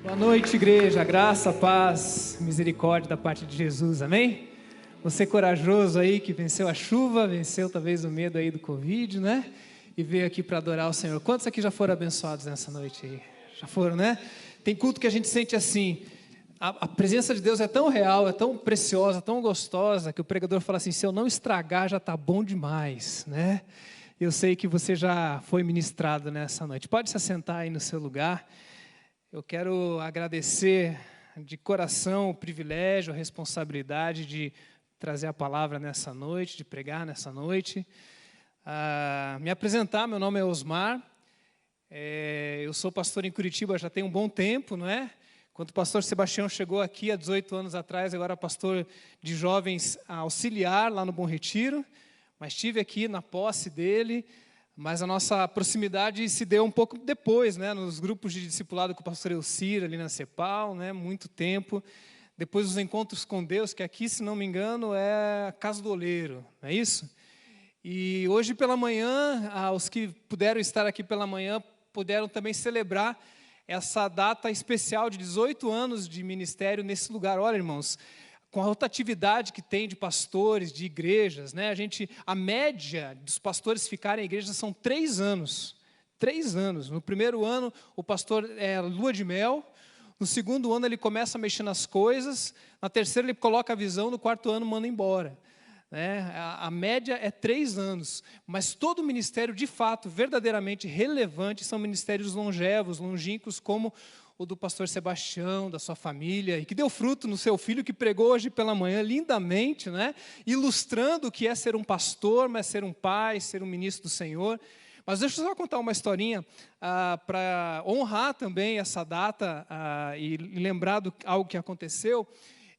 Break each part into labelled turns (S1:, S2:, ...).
S1: Boa noite, igreja. Graça, paz, misericórdia da parte de Jesus, amém? Você corajoso aí que venceu a chuva, venceu talvez o medo aí do Covid, né? E veio aqui para adorar o Senhor. Quantos aqui já foram abençoados nessa noite aí? Já foram, né? Tem culto que a gente sente assim, a presença de Deus é tão real, é tão preciosa, tão gostosa, que o pregador fala assim, se eu não estragar já está bom demais, né? Eu sei que você já foi ministrado nessa noite. Pode se assentar aí no seu lugar. Eu quero agradecer de coração o privilégio, a responsabilidade de trazer a palavra nessa noite, de pregar nessa noite. Me apresentar, meu nome é Osmar, eu sou pastor em Curitiba já tem um bom tempo, não é? Quando o pastor Sebastião chegou aqui há 18 anos atrás, agora pastor de jovens auxiliar lá no Bom Retiro, mas estive aqui na posse dele. Mas a nossa proximidade se deu um pouco depois, né? Nos grupos de discipulado com o pastor Elcir, ali na CEPAL, né? Muito tempo. Depois os encontros com Deus, que aqui, se não me engano, é a Casa do Oleiro, não é isso? E hoje pela manhã, os que puderam estar aqui pela manhã, puderam também celebrar essa data especial de 18 anos de ministério nesse lugar. Olha, irmãos, com a rotatividade que tem de pastores, de igrejas, né? A média dos pastores ficarem em igreja são 3 anos. 3 anos. No primeiro ano, o pastor é lua de mel. No segundo ano, ele começa a mexer nas coisas. Na terceira, ele coloca a visão. No quarto ano, manda embora. Né? A média é 3 anos. Mas todo ministério, de fato, verdadeiramente relevante, são ministérios longevos, longínquos, como o do pastor Sebastião, da sua família, e que deu fruto no seu filho, que pregou hoje pela manhã lindamente, né? Ilustrando o que é ser um pastor, mas ser um pai, ser um ministro do Senhor. Mas deixa eu só contar uma historinha para honrar também essa data e lembrar algo que aconteceu.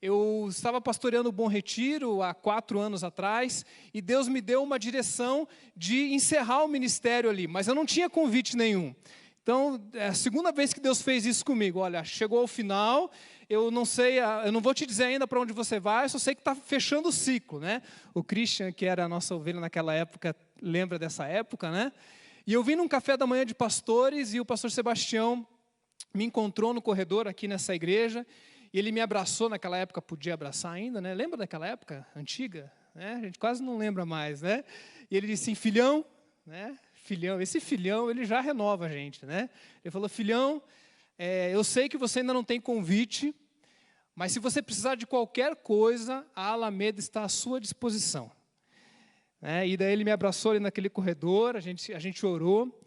S1: Eu estava pastoreando o Bom Retiro há 4 anos atrás, e Deus me deu uma direção de encerrar o ministério ali, mas eu não tinha convite nenhum. Então, é a segunda vez que Deus fez isso comigo. Olha, chegou ao final, eu não sei, eu não vou te dizer ainda para onde você vai, eu só sei que está fechando o ciclo, né? O Christian, que era a nossa ovelha naquela época, lembra dessa época, né? E eu vim num café da manhã de pastores, e o pastor Sebastião me encontrou no corredor aqui nessa igreja, e ele me abraçou. Naquela época, podia abraçar ainda, né? Lembra daquela época antiga? Né? A gente quase não lembra mais, né? E ele disse assim, filhão, né? Filhão, esse filhão, ele já renova a gente, né? Ele falou, filhão, eu sei que você ainda não tem convite, mas se você precisar de qualquer coisa, a Alameda está à sua disposição. E daí ele me abraçou ali naquele corredor, a gente orou,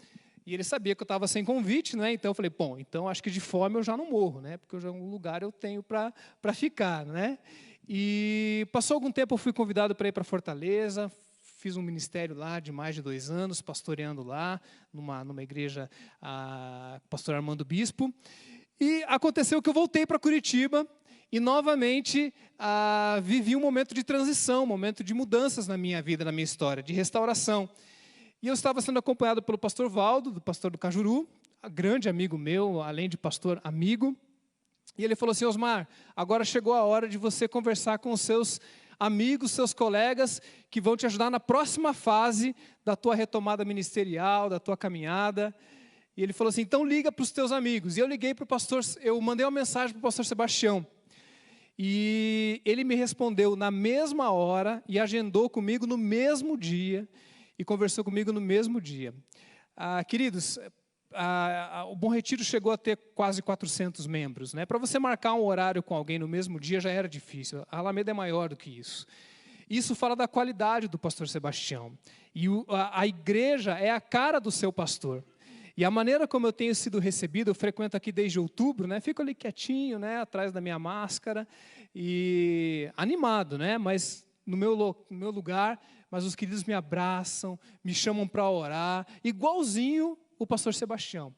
S1: e ele sabia que eu estava sem convite, né? Então eu falei, bom, então acho que de fome eu já não morro, né? Porque um lugar eu tenho para ficar, né? E passou algum tempo, eu fui convidado para ir para Fortaleza. Fiz um ministério lá de mais de 2 anos, pastoreando lá, numa igreja, pastor Armando Bispo. E aconteceu que eu voltei para Curitiba e, novamente, vivi um momento de transição, um momento de mudanças na minha vida, na minha história, de restauração. E eu estava sendo acompanhado pelo pastor Valdo, do pastor do Cajuru, grande amigo meu, além de pastor amigo. E ele falou assim, Osmar, agora chegou a hora de você conversar com os seus amigos, seus colegas, que vão te ajudar na próxima fase da tua retomada ministerial, da tua caminhada. E ele falou assim, então liga para os teus amigos. E eu liguei para o pastor, eu mandei uma mensagem para o pastor Sebastião. E ele me respondeu na mesma hora e agendou comigo no mesmo dia e conversou comigo no mesmo dia. Queridos, o Bom Retiro chegou a ter quase 400 membros, né? Para você marcar um horário com alguém no mesmo dia já era difícil. A Alameda é maior do que isso. Isso fala da qualidade do pastor Sebastião. E a igreja é a cara do seu pastor. E a maneira como eu tenho sido recebido, eu frequento aqui desde outubro, né? Fico ali quietinho, né? Atrás da minha máscara e animado, né? Mas no meu lugar, mas os queridos me abraçam, me chamam para orar, igualzinho o pastor Sebastião.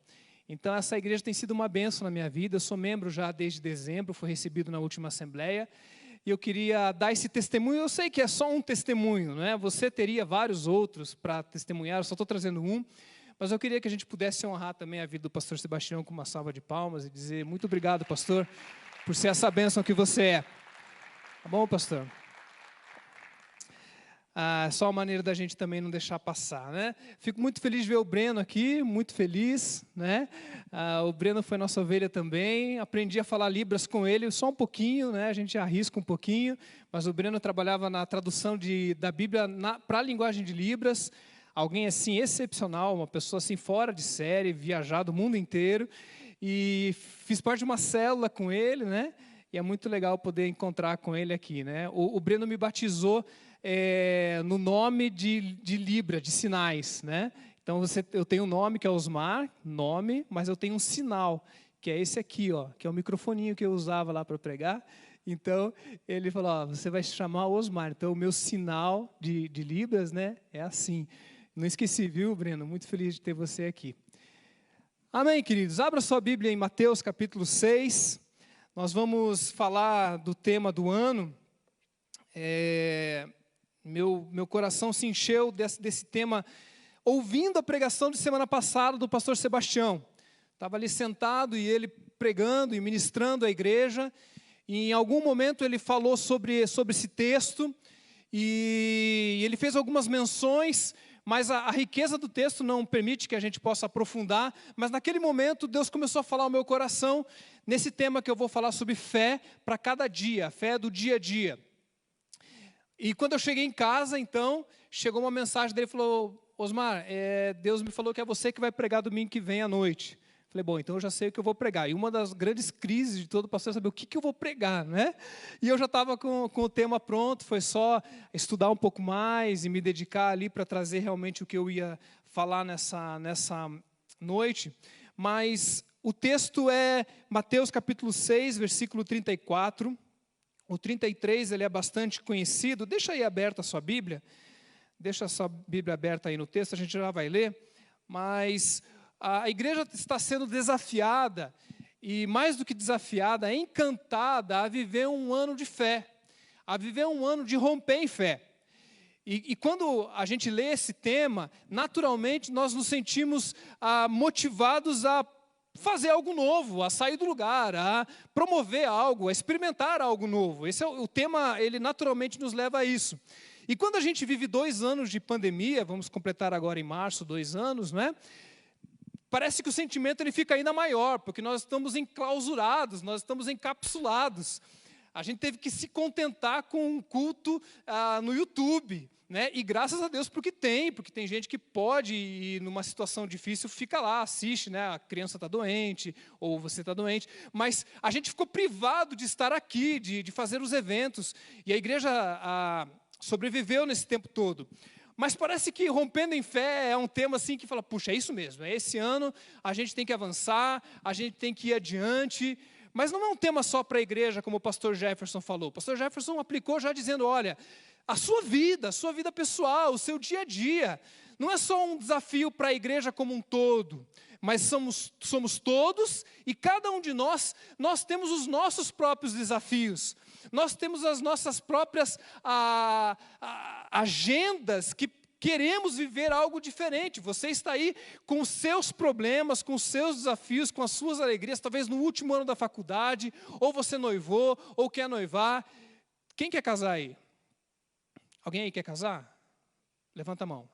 S1: Então, essa igreja tem sido uma bênção na minha vida. Eu sou membro já desde dezembro, fui recebido na última assembleia. E eu queria dar esse testemunho. Eu sei que é só um testemunho, não é? Você teria vários outros para testemunhar, eu só estou trazendo um. Mas eu queria que a gente pudesse honrar também a vida do pastor Sebastião com uma salva de palmas e dizer muito obrigado, pastor, por ser essa bênção que você é. Tá bom, pastor? só uma maneira da gente também não deixar passar, né? Fico muito feliz de ver o Breno aqui, muito feliz, né? O Breno foi nossa ovelha também, aprendi a falar Libras com ele, só um pouquinho, né? A gente arrisca um pouquinho, mas o Breno trabalhava na tradução da Bíblia para a linguagem de Libras, alguém assim excepcional, uma pessoa assim fora de série, viajado o mundo inteiro, e fiz parte de uma célula com ele, né? E é muito legal poder encontrar com ele aqui, né? O Breno me batizou no nome de Libra, de sinais, né? Então eu tenho um nome que é Osmar, nome, mas eu tenho um sinal, que é esse aqui, ó, que é o microfoninho que eu usava lá para pregar. Então ele falou, ó, você vai se chamar Osmar. Então o meu sinal de Libras, né, é assim. Não esqueci, viu, Breno? Muito feliz de ter você aqui. Amém, queridos. Abra sua Bíblia em Mateus capítulo 6. Nós vamos falar do tema do ano. Meu coração se encheu desse tema ouvindo a pregação de semana passada do pastor Sebastião. Estava ali sentado e ele pregando e ministrando a igreja. E em algum momento ele falou sobre esse texto e ele fez algumas menções, mas a riqueza do texto não permite que a gente possa aprofundar. Mas naquele momento Deus começou a falar ao meu coração nesse tema que eu vou falar sobre fé para cada dia, fé do dia a dia. E quando eu cheguei em casa, então, chegou uma mensagem dele, falou, Osmar, Deus me falou que é você que vai pregar domingo que vem à noite. Falei, bom, então eu já sei o que eu vou pregar. E uma das grandes crises de todo pastor é saber o que eu vou pregar, né? E eu já estava com o tema pronto, foi só estudar um pouco mais e me dedicar ali para trazer realmente o que eu ia falar nessa noite. Mas o texto é Mateus capítulo 6, versículo 34. O 33, ele é bastante conhecido. Deixa aí aberta a sua Bíblia. Deixa a sua Bíblia aberta aí no texto, a gente já vai ler. Mas a igreja está sendo desafiada, e mais do que desafiada, encantada a viver um ano de fé, a viver um ano de romper em fé. E quando a gente lê esse tema, naturalmente nós nos sentimos motivados a fazer algo novo, a sair do lugar, a promover algo, a experimentar algo novo. Esse é o tema, ele naturalmente nos leva a isso. E quando a gente vive 2 anos de pandemia, vamos completar agora em março 2 anos, né? Parece que o sentimento ele fica ainda maior, porque nós estamos enclausurados, nós estamos encapsulados. A gente teve que se contentar com um culto no YouTube, né? E graças a Deus porque tem gente que pode ir numa situação difícil, fica lá, assiste, né? A criança está doente, ou você está doente, mas a gente ficou privado de estar aqui, de fazer os eventos, e a igreja sobreviveu nesse tempo todo. Mas parece que rompendo em fé é um tema assim que fala, puxa, é isso mesmo, esse ano a gente tem que avançar, a gente tem que ir adiante. Mas não é um tema só para a igreja, como o pastor Jefferson falou. O pastor Jefferson aplicou já dizendo, olha, a sua vida pessoal, o seu dia a dia, não é só um desafio para a igreja como um todo, mas somos todos e cada um de nós temos os nossos próprios desafios. Nós temos as nossas próprias agendas que queremos viver algo diferente. Você está aí com os seus problemas, com os seus desafios, com as suas alegrias, talvez no último ano da faculdade, ou você noivou, ou quer noivar. Quem quer casar aí? Alguém aí quer casar? Levanta a mão.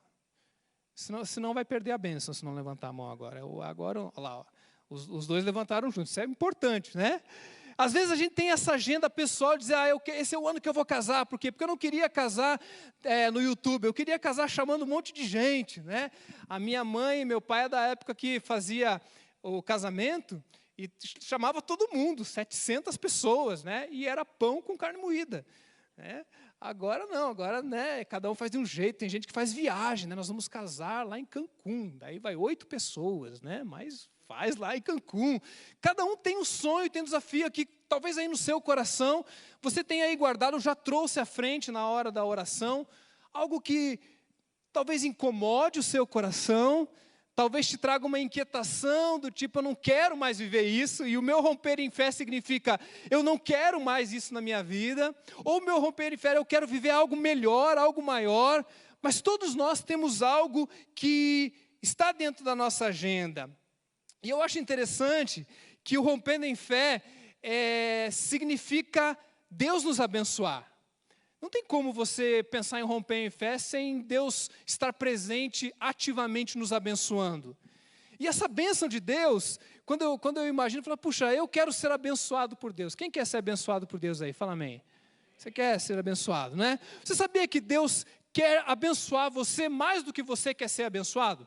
S1: Senão vai perder a bênção se não levantar a mão agora. Agora, olha lá, ó, os dois levantaram juntos. Isso é importante, né? Às vezes a gente tem essa agenda pessoal de dizer, esse é o ano que eu vou casar. Por quê? Porque eu não queria casar no YouTube, eu queria casar chamando um monte de gente, né? A minha mãe e meu pai é da época que fazia o casamento e chamava todo mundo, 700 pessoas, né? E era pão com carne moída, né? Agora não, agora, né, cada um faz de um jeito, tem gente que faz viagem, né? Nós vamos casar lá em Cancún, daí vai 8 pessoas, né? Mas faz lá em Cancún. Cada um tem um sonho, tem um desafio aqui, talvez aí no seu coração, você tenha aí guardado, já trouxe à frente na hora da oração, algo que talvez incomode o seu coração, talvez te traga uma inquietação do tipo, eu não quero mais viver isso, e o meu romper em fé significa, eu não quero mais isso na minha vida, ou o meu romper em fé, eu quero viver algo melhor, algo maior, mas todos nós temos algo que está dentro da nossa agenda. E eu acho interessante que o rompendo em fé significa Deus nos abençoar. Não tem como você pensar em romper em fé sem Deus estar presente ativamente nos abençoando. E essa bênção de Deus, quando eu imagino, eu falo, puxa, eu quero ser abençoado por Deus. Quem quer ser abençoado por Deus aí? Fala amém. Você quer ser abençoado, né? Você sabia que Deus quer abençoar você mais do que você quer ser abençoado?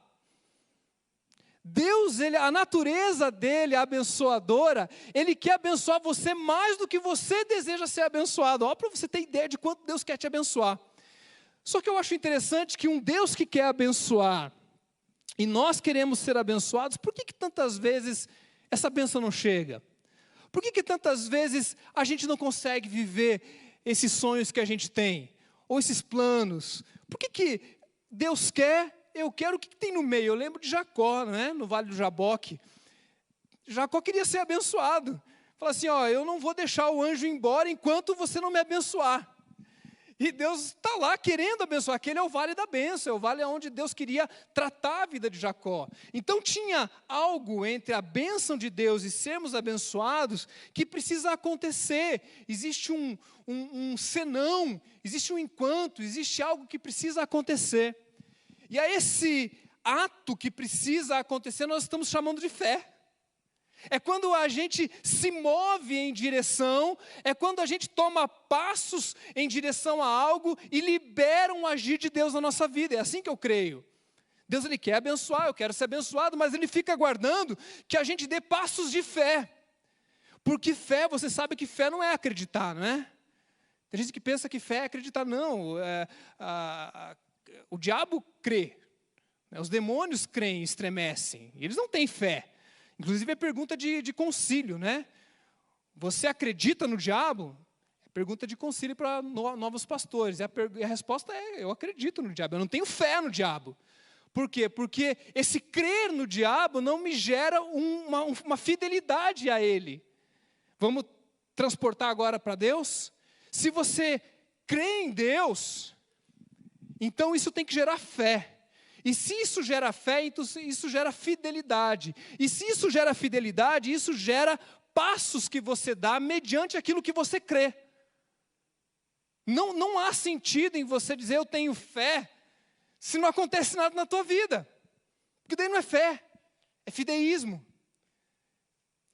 S1: Deus, a natureza dele, a abençoadora, ele quer abençoar você mais do que você deseja ser abençoado. Olha para você ter ideia de quanto Deus quer te abençoar. Só que eu acho interessante que um Deus que quer abençoar, e nós queremos ser abençoados, por que tantas vezes essa bênção não chega? Por que tantas vezes a gente não consegue viver esses sonhos que a gente tem? Ou esses planos? Por que Deus quer, eu quero, o que tem no meio? Eu lembro de Jacó, né, no Vale do Jaboque. Jacó queria ser abençoado. Fala assim, ó, eu não vou deixar o anjo embora enquanto você não me abençoar. E Deus está lá querendo abençoar. Aquele é o vale da bênção, é o vale onde Deus queria tratar a vida de Jacó. Então tinha algo entre a bênção de Deus e sermos abençoados que precisa acontecer. Existe um senão, existe um enquanto, existe algo que precisa acontecer. E a esse ato que precisa acontecer, nós estamos chamando de fé. É quando a gente se move em direção, é quando a gente toma passos em direção a algo e libera um agir de Deus na nossa vida. É assim que eu creio. Deus, ele quer abençoar, eu quero ser abençoado, mas ele fica aguardando que a gente dê passos de fé. Porque fé, você sabe que fé não é acreditar, não é? Tem gente que pensa que fé é acreditar, não. O diabo crê, os demônios creem, estremecem, e eles não têm fé. Inclusive é pergunta de concílio, né? Você acredita no diabo? É pergunta de concílio para novos pastores. E a resposta é, eu acredito no diabo, eu não tenho fé no diabo. Por quê? Porque esse crer no diabo não me gera uma fidelidade a ele. Vamos transportar agora para Deus? Se você crê em Deus, então isso tem que gerar fé. E se isso gera fé, então isso gera fidelidade. E se isso gera fidelidade, isso gera passos que você dá mediante aquilo que você crê. Não há sentido em você dizer eu tenho fé, se não acontece nada na tua vida. Porque daí não é fé, é fideísmo.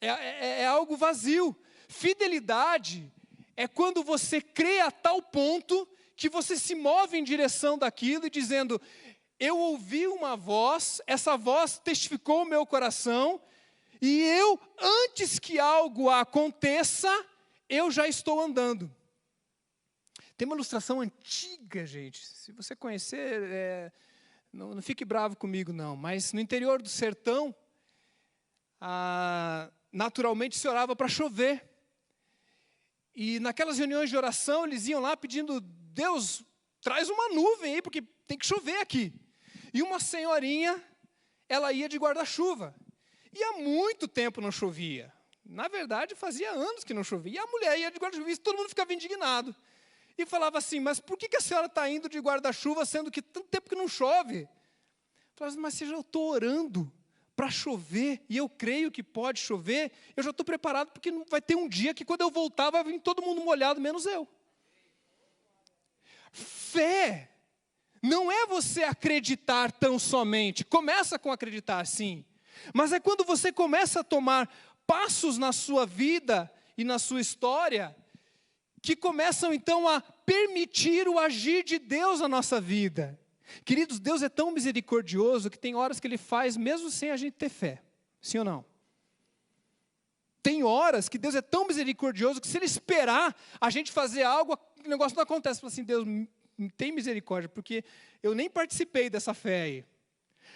S1: É algo vazio. Fidelidade é quando você crê a tal ponto que você se move em direção daquilo e dizendo, eu ouvi uma voz, essa voz testificou o meu coração, e eu, antes que algo aconteça, eu já estou andando. Tem uma ilustração antiga, gente, se você conhecer, não fique bravo comigo não, mas no interior do sertão, naturalmente se orava para chover. E naquelas reuniões de oração, eles iam lá pedindo, Deus, traz uma nuvem aí, porque tem que chover aqui. E uma senhorinha, ela ia de guarda-chuva. E há muito tempo não chovia. Na verdade, fazia anos que não chovia. E a mulher ia de guarda-chuva e todo mundo ficava indignado. E falava assim, mas por que a senhora está indo de guarda-chuva, sendo que tanto tempo que não chove? Falava assim, mas se eu estou orando para chover, e eu creio que pode chover, eu já estou preparado, porque vai ter um dia que quando eu voltar, vai vir todo mundo molhado, menos eu. Fé não é você acreditar tão somente. Começa com acreditar, sim. Mas é quando você começa a tomar passos na sua vida e na sua história, que começam então a permitir o agir de Deus na nossa vida. Queridos, Deus é tão misericordioso que tem horas que Ele faz mesmo sem a gente ter fé. Sim ou não? Tem horas que Deus é tão misericordioso que se Ele esperar a gente fazer algo, o negócio não acontece. Fala assim, Deus, tem misericórdia, porque eu nem participei dessa fé aí.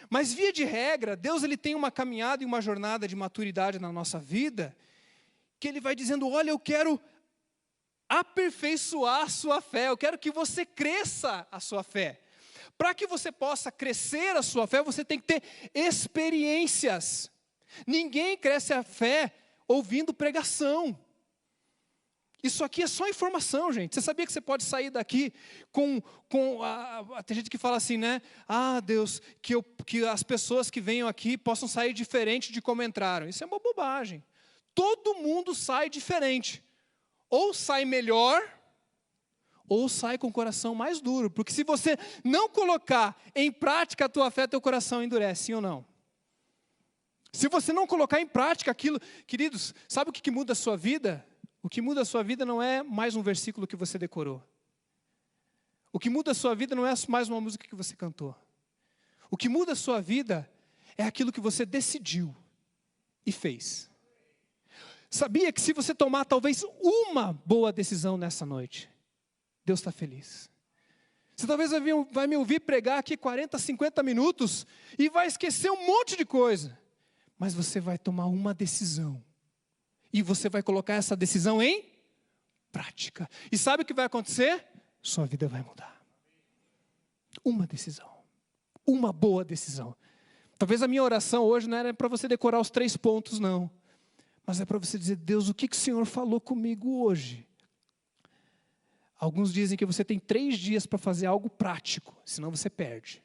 S1: Mas via de regra, Deus ele tem uma caminhada e uma jornada de maturidade na nossa vida, que Ele vai dizendo, olha, eu quero aperfeiçoar a sua fé, eu quero que você cresça a sua fé. Para que você possa crescer a sua fé, você tem que ter experiências. Ninguém cresce a fé ouvindo pregação. Isso aqui é só informação, gente. Você sabia que você pode sair daqui tem gente que fala assim, né? Ah, Deus, que as pessoas que venham aqui possam sair diferente de como entraram. Isso é uma bobagem. Todo mundo sai diferente. Ou sai melhor, ou sai com o coração mais duro. Porque se você não colocar em prática a tua fé, teu coração endurece, sim ou não? Se você não colocar em prática aquilo, queridos, sabe o que muda a sua vida? O que muda a sua vida não é mais um versículo que você decorou. O que muda a sua vida não é mais uma música que você cantou. O que muda a sua vida é aquilo que você decidiu e fez. Sabia que se você tomar talvez uma boa decisão nessa noite, Deus está feliz. Você talvez vai me ouvir pregar aqui 40, 50 minutos e vai esquecer um monte de coisa. Mas você vai tomar uma decisão. E você vai colocar essa decisão em prática. E sabe o que vai acontecer? Sua vida vai mudar. Uma decisão. Uma boa decisão. Talvez a minha oração hoje não era para você decorar os 3 pontos, não. Mas é para você dizer, Deus, o que o Senhor falou comigo hoje? Alguns dizem que você tem 3 dias para fazer algo prático, senão você perde.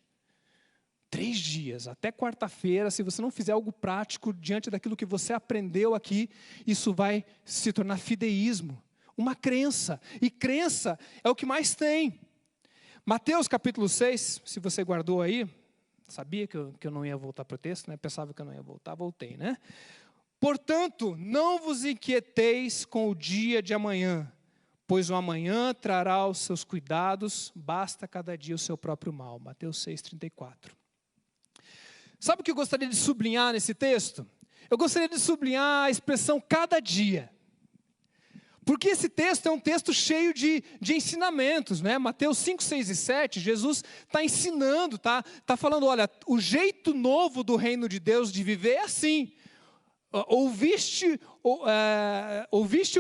S1: 3 dias, até quarta-feira, se você não fizer algo prático diante daquilo que você aprendeu aqui, isso vai se tornar fideísmo, uma crença. E crença é o que mais tem. Mateus capítulo 6, se você guardou aí, sabia que eu não ia voltar para o texto, né? Pensava que eu não ia voltar, voltei, né? Portanto, não vos inquieteis com o dia de amanhã, pois o amanhã trará os seus cuidados, basta cada dia o seu próprio mal. Mateus 6,34. Sabe o que eu gostaria de sublinhar nesse texto? Eu gostaria de sublinhar a expressão cada dia. Porque esse texto é um texto cheio de ensinamentos, né? Mateus 5, 6 e 7, Jesus está ensinando, tá falando, olha, o jeito novo do reino de Deus de viver é assim. Ouviste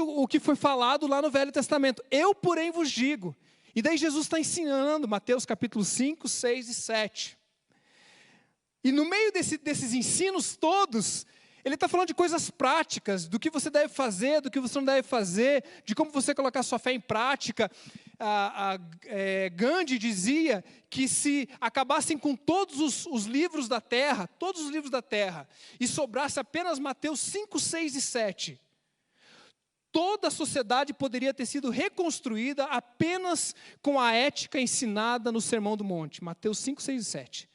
S1: o que foi falado lá no Velho Testamento. Eu, porém, vos digo. E daí Jesus está ensinando, Mateus capítulo 5, 6 e 7. E no meio desses ensinos todos, ele está falando de coisas práticas, do que você deve fazer, do que você não deve fazer, de como você colocar sua fé em prática. Gandhi dizia que se acabassem com todos os livros da terra, e sobrasse apenas Mateus 5, 6 e 7, toda a sociedade poderia ter sido reconstruída apenas com a ética ensinada no Sermão do Monte, Mateus 5, 6 e 7.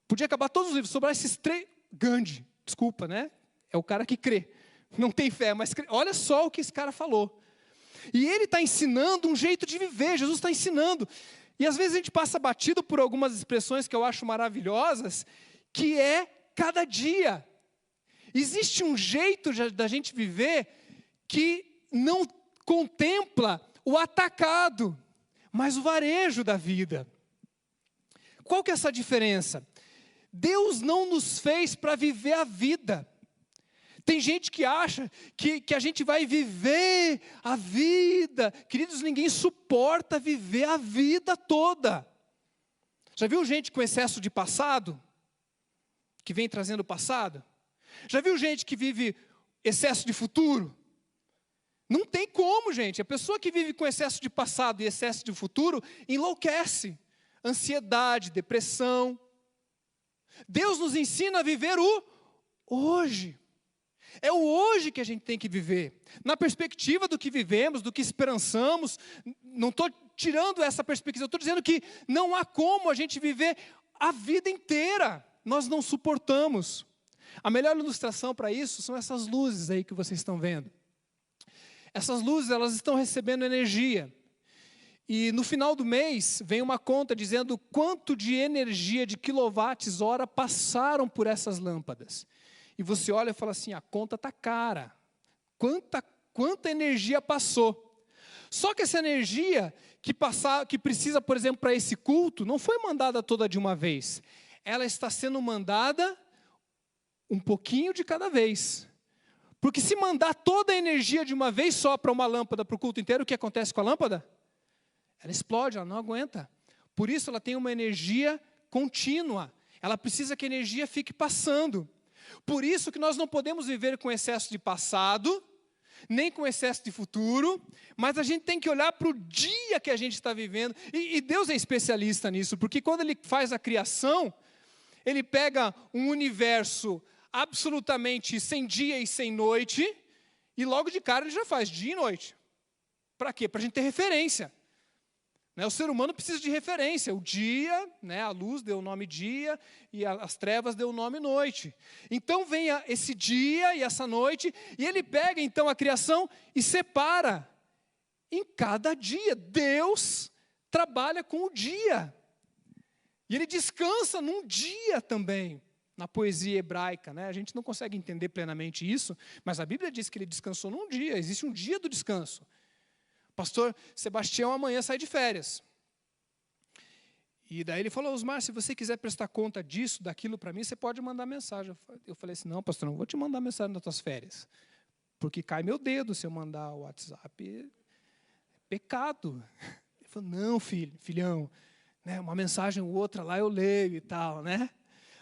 S1: Podia acabar todos os livros, sobrar esses 3, Gandhi, desculpa, né? É o cara que crê, não tem fé, mas crê. Olha só o que esse cara falou. E ele está ensinando um jeito de viver, Jesus está ensinando. E às vezes a gente passa batido por algumas expressões que eu acho maravilhosas, que é cada dia. Existe um jeito da gente viver que não contempla o atacado, mas o varejo da vida. Qual que é essa diferença? Deus não nos fez para viver a vida. Tem gente que acha que a gente vai viver a vida. Queridos, ninguém suporta viver a vida toda. Já viu gente com excesso de passado? Que vem trazendo passado? Já viu gente que vive excesso de futuro? Não tem como, gente. A pessoa que vive com excesso de passado e excesso de futuro enlouquece. Ansiedade, depressão. Deus nos ensina a viver o hoje. É o hoje que a gente tem que viver. Na perspectiva do que vivemos, do que esperançamos. Não estou tirando essa perspectiva. Eu estou dizendo que não há como a gente viver a vida inteira. Nós não suportamos. A melhor ilustração para isso são essas luzes aí que vocês estão vendo. Essas luzes, elas estão recebendo energia. E no final do mês, vem uma conta dizendo quanto de energia de quilowatts-hora passaram por essas lâmpadas. E você olha e fala assim, a conta está cara. Quanta energia passou. Só que essa energia que precisa, por exemplo, para esse culto, não foi mandada toda de uma vez. Ela está sendo mandada um pouquinho de cada vez. Porque se mandar toda a energia de uma vez só para uma lâmpada, para o culto inteiro, o que acontece com a lâmpada? Ela explode, ela não aguenta. Por isso ela tem uma energia contínua. Ela precisa que a energia fique passando. Por isso que nós não podemos viver com excesso de passado, nem com excesso de futuro, mas a gente tem que olhar para o dia que a gente está vivendo. E Deus é especialista nisso, porque quando Ele faz a criação, Ele pega um universo absolutamente sem dia e sem noite, e logo de cara Ele já faz dia e noite. Para quê? Para a gente ter referência. O ser humano precisa de referência. O dia, a luz deu o nome dia, e as trevas deu o nome noite. Então vem esse dia e essa noite, e ele pega então a criação e separa em cada dia. Deus trabalha com o dia. E ele descansa num dia também, na poesia hebraica. A gente não consegue entender plenamente isso, mas a Bíblia diz que ele descansou num dia. Existe um dia do descanso. Pastor Sebastião amanhã sai de férias. E daí ele falou: Osmar, se você quiser prestar conta disso, daquilo para mim, você pode mandar mensagem. Eu falei assim: não, pastor, não vou te mandar mensagem nas tuas férias. Porque cai meu dedo se eu mandar o WhatsApp. É pecado. Ele falou: não, filhão, uma mensagem ou outra lá eu leio e tal,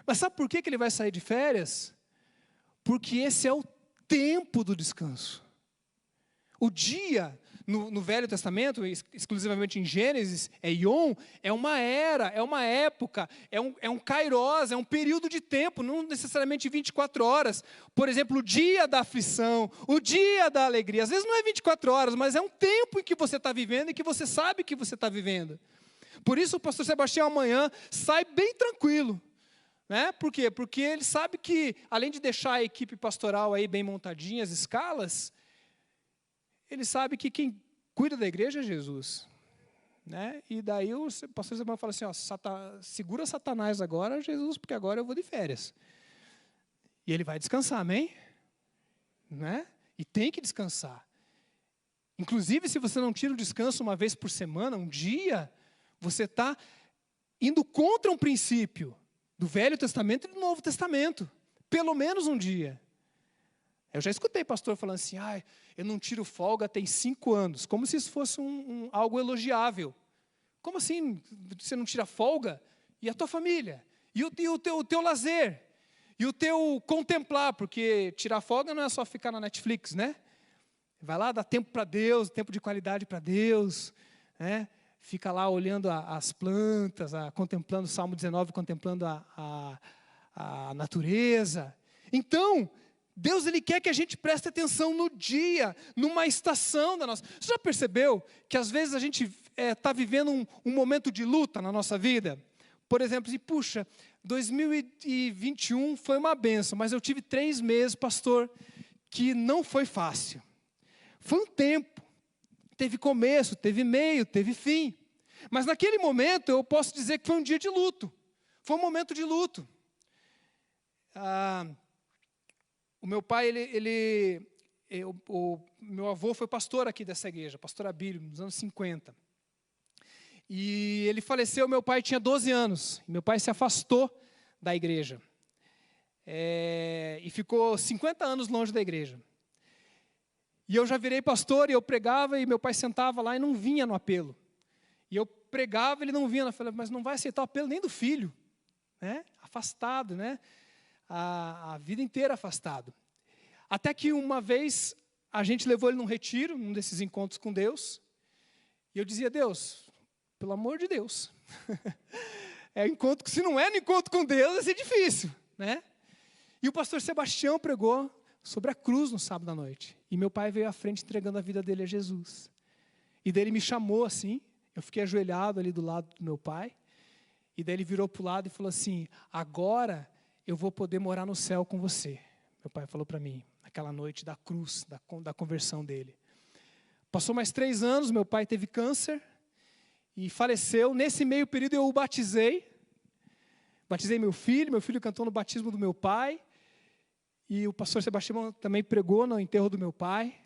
S1: Mas sabe por que ele vai sair de férias? Porque esse é o tempo do descanso. O dia, no Velho Testamento, exclusivamente em Gênesis, é Yom, é uma era, é uma época, é um kairos, é um período de tempo, não necessariamente 24 horas. Por exemplo, o dia da aflição, o dia da alegria. Às vezes não é 24 horas, mas é um tempo em que você está vivendo e que você sabe que você está vivendo. Por isso o pastor Sebastião amanhã sai bem tranquilo. Por quê? Porque ele sabe que, além de deixar a equipe pastoral aí bem montadinha, as escalas, ele sabe que quem cuida da igreja é Jesus. E daí o pastor Sebastião fala assim: segura Satanás agora, Jesus, porque agora eu vou de férias. E ele vai descansar, amém? E tem que descansar. Inclusive, se você não tira o descanso uma vez por semana, um dia, você está indo contra um princípio do Velho Testamento e do Novo Testamento. Pelo menos um dia. Eu já escutei pastor falando assim: eu não tiro folga tem 5 anos. Como se isso fosse algo elogiável. Como assim você não tira folga? E a tua família? E o teu lazer? E o teu contemplar? Porque tirar folga não é só ficar na Netflix, Vai lá, dá tempo para Deus, tempo de qualidade para Deus, Fica lá olhando as plantas, contemplando o Salmo 19, contemplando a natureza. Então, Deus ele quer que a gente preste atenção no dia, numa estação da nossa... Você já percebeu que às vezes a gente está vivendo um momento de luta na nossa vida? Por exemplo, puxa, 2021 foi uma bênção, mas eu tive 3 meses, pastor, que não foi fácil. Foi um tempo. Teve começo, teve meio, teve fim. Mas naquele momento eu posso dizer que foi um dia de luto. Foi um momento de luto. O meu pai, o meu avô foi pastor aqui dessa igreja, pastor Abílio, nos anos 50. E ele faleceu, meu pai tinha 12 anos. Meu pai se afastou da igreja. E ficou 50 anos longe da igreja. E eu já virei pastor e eu pregava e meu pai sentava lá e não vinha no apelo. E eu pregava e ele não vinha. Eu falei: mas não vai aceitar o apelo nem do filho. Afastado, A vida inteira afastado. Até que uma vez a gente levou ele num retiro, num desses encontros com Deus. E eu dizia: Deus, pelo amor de Deus. Se não é no encontro com Deus, vai ser difícil. E o pastor Sebastião pregou sobre a cruz no sábado à noite. E meu pai veio à frente entregando a vida dele a Jesus. E daí ele me chamou assim, eu fiquei ajoelhado ali do lado do meu pai. E daí ele virou para o lado e falou assim: agora eu vou poder morar no céu com você. Meu pai falou para mim, naquela noite da cruz, da conversão dele. Passou mais 3 anos, meu pai teve câncer e faleceu. Nesse meio período eu o batizei. Batizei meu filho cantou no batismo do meu pai. E o pastor Sebastião também pregou no enterro do meu pai.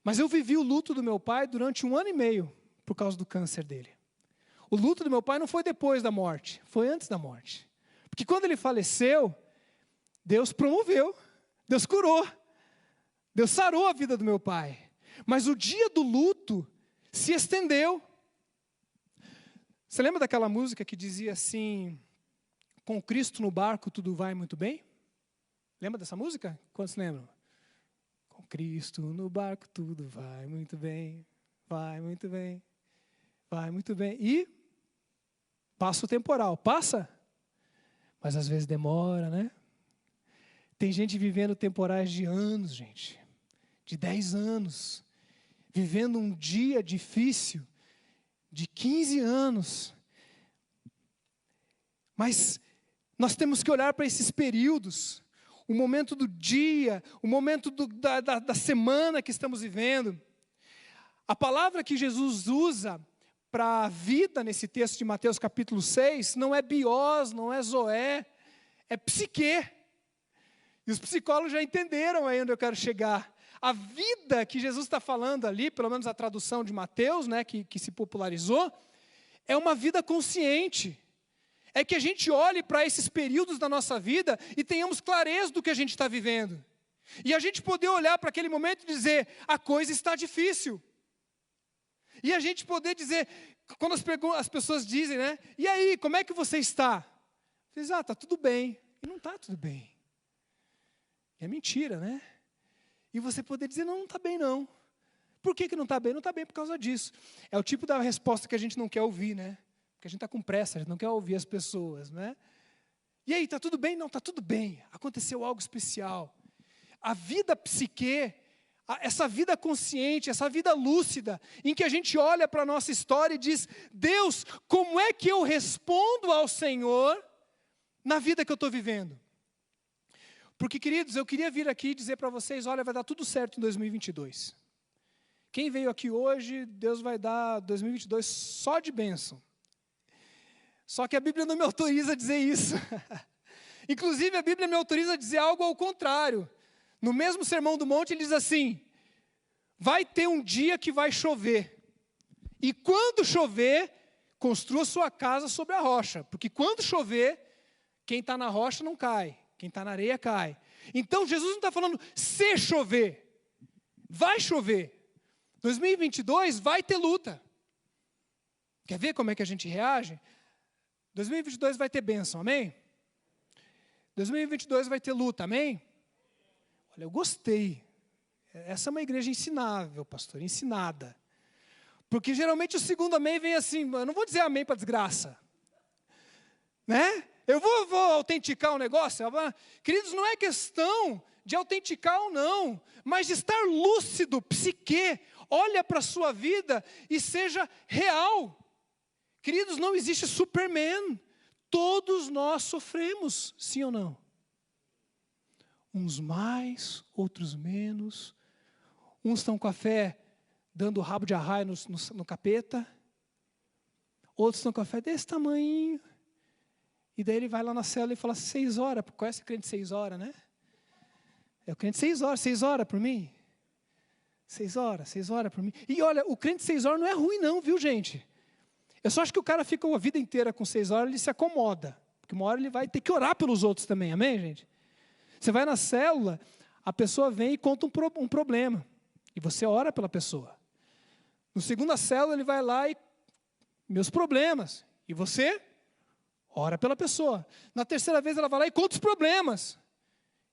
S1: Mas eu vivi o luto do meu pai durante 1 ano e meio, por causa do câncer dele. O luto do meu pai não foi depois da morte, foi antes da morte. Porque quando ele faleceu, Deus promoveu, Deus curou, Deus sarou a vida do meu pai. Mas o dia do luto se estendeu. Você lembra daquela música que dizia assim: com Cristo no barco tudo vai muito bem? Lembra dessa música? Quantos lembram? Com Cristo no barco tudo vai muito bem, vai muito bem, vai muito bem. E passa o temporal, passa? Mas às vezes demora, Tem gente vivendo temporais de anos, gente. De 10 anos. Vivendo um dia difícil de 15 anos. Mas nós temos que olhar para esses períodos, o momento do dia, o momento da semana que estamos vivendo. A palavra que Jesus usa para a vida nesse texto de Mateus capítulo 6, não é bios, não é zoé, é psique. E os psicólogos já entenderam aí onde eu quero chegar. A vida que Jesus está falando ali, pelo menos a tradução de Mateus, né, que se popularizou, é uma vida consciente. É que a gente olhe para esses períodos da nossa vida e tenhamos clareza do que a gente está vivendo. E a gente poder olhar para aquele momento e dizer, a coisa está difícil. E a gente poder dizer, quando as pessoas dizem, né, e aí, como é que você está? Diz, está tudo bem. E não está tudo bem. É mentira, né? E você poder dizer, não está bem não. Por que não está bem? Não está bem por causa disso. É o tipo da resposta que a gente não quer ouvir, né? Porque a gente está com pressa, a gente não quer ouvir as pessoas, né? E aí, está tudo bem? Não, está tudo bem. Aconteceu algo especial. A vida psique, essa vida consciente, essa vida lúcida, em que a gente olha para a nossa história e diz, Deus, como é que eu respondo ao Senhor na vida que eu estou vivendo? Porque, queridos, eu queria vir aqui e dizer para vocês, olha, vai dar tudo certo em 2022. Quem veio aqui hoje, Deus vai dar 2022 só de bênção. Só que a Bíblia não me autoriza a dizer isso. Inclusive, a Bíblia me autoriza a dizer algo ao contrário. No mesmo Sermão do Monte, ele diz assim, vai ter um dia que vai chover. E quando chover, construa sua casa sobre a rocha. Porque quando chover, quem está na rocha não cai. Quem está na areia cai. Então, Jesus não está falando se chover. Vai chover. 2022 vai ter luta. Quer ver como é que a gente reage? 2022 vai ter bênção, amém? 2022 vai ter luta, amém? Olha, eu gostei. Essa é uma igreja ensinável, pastor, ensinada. Porque geralmente o segundo amém vem assim, eu não vou dizer amém para desgraça. Né? Eu vou autenticar o negócio. Queridos, não é questão de autenticar ou não, mas de estar lúcido, psique. Olha para a sua vida e seja real. Queridos, não existe Superman. Todos nós sofremos, sim ou não? Uns mais, outros menos. Uns estão com a fé dando rabo de arraia no capeta. Outros estão com a fé desse tamanho. E daí ele vai lá na célula e fala 6 horas. Conhece o crente 6 horas, né? É o crente 6 horas por mim. 6 horas por mim. E olha, o crente 6 horas não é ruim não, viu gente? Eu só acho que o cara fica a vida inteira com 6 horas, ele se acomoda. Porque uma hora ele vai ter que orar pelos outros também, amém, gente? Você vai na célula, a pessoa vem e conta um problema. E você ora pela pessoa. No segunda célula, ele vai lá e... meus problemas. E você ora pela pessoa. Na terceira vez, ela vai lá e conta os problemas.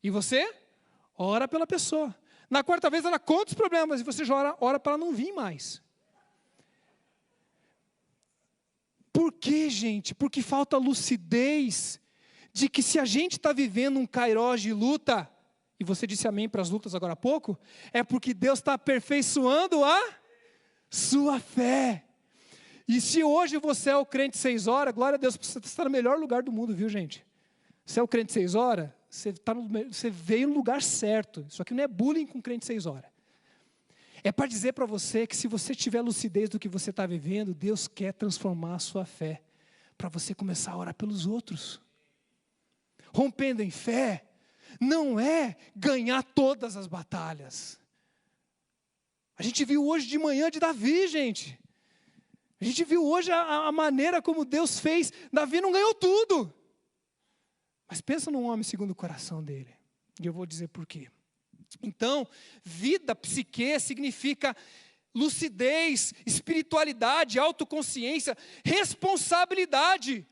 S1: E você ora pela pessoa. Na quarta vez, ela conta os problemas. E você já ora para ela não vir mais. Por quê, gente? Porque falta lucidez de que se a gente está vivendo um kairós de luta, e você disse amém para as lutas agora há pouco, é porque Deus está aperfeiçoando a sua fé. E se hoje você é o crente 6 horas, glória a Deus, você está no melhor lugar do mundo, viu gente? Você é o crente 6 horas, você veio no lugar certo. Isso aqui não é bullying com crente 6 horas. É para dizer para você que se você tiver lucidez do que você está vivendo, Deus quer transformar a sua fé, para você começar a orar pelos outros. Rompendo em fé, não é ganhar todas as batalhas. A gente viu hoje de manhã de Davi, gente. A gente viu hoje a maneira como Deus fez. Davi não ganhou tudo. Mas pensa num homem segundo o coração dele. E eu vou dizer por quê. Então, vida psique significa lucidez, espiritualidade, autoconsciência, responsabilidade.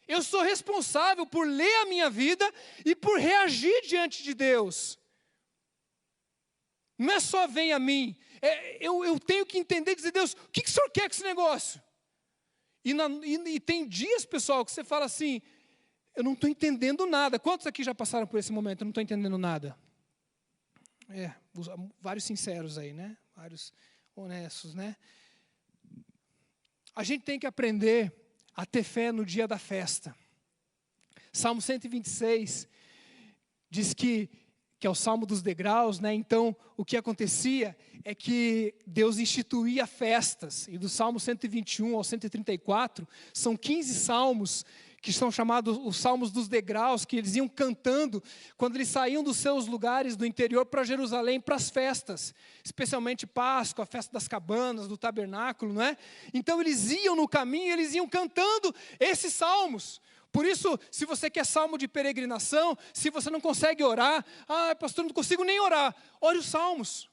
S1: Eu sou responsável por ler a minha vida e por reagir diante de Deus. Não é só vem a mim. Eu tenho que entender e dizer, Deus, o que o Senhor quer com esse negócio? E tem dias, pessoal, que você fala assim, eu não estou entendendo nada. Quantos aqui já passaram por esse momento? Eu não estou entendendo nada. Vários sinceros aí, né? Vários honestos, né? a gente tem que aprender a ter fé no dia da festa. Salmo 126 diz que é o Salmo dos degraus, né? Então, o que acontecia é que Deus instituía festas. E do Salmo 121 ao 134, são 15 salmos que são chamados os Salmos dos degraus, que eles iam cantando quando eles saíam dos seus lugares do interior para Jerusalém, para as festas. Especialmente Páscoa, a festa das cabanas, do tabernáculo, não é? Então, eles iam no caminho, eles iam cantando esses salmos. Por isso, se você quer salmo de peregrinação, se você não consegue orar, pastor, não consigo nem orar, ore os salmos.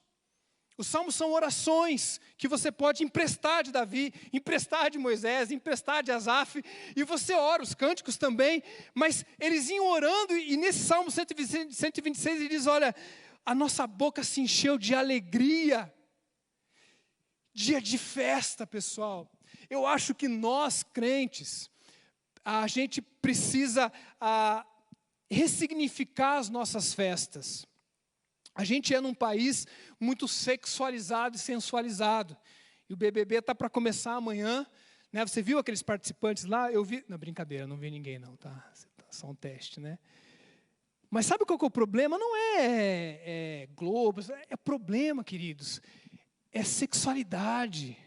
S1: Os salmos são orações que você pode emprestar de Davi, emprestar de Moisés, emprestar de Asaf, e você ora, os cânticos também, mas eles iam orando, e nesse Salmo 126 ele diz, olha, a nossa boca se encheu de alegria. Dia de festa, pessoal. Eu acho que nós, crentes, a gente precisa ressignificar as nossas festas. A gente é num país muito sexualizado e sensualizado. E o BBB está para começar amanhã. Né? Você viu aqueles participantes lá? Eu vi. Não, brincadeira, não vi ninguém não, tá? Só um teste, né? Mas sabe qual que é o problema? Não é Globo, é problema, queridos. É sexualidade.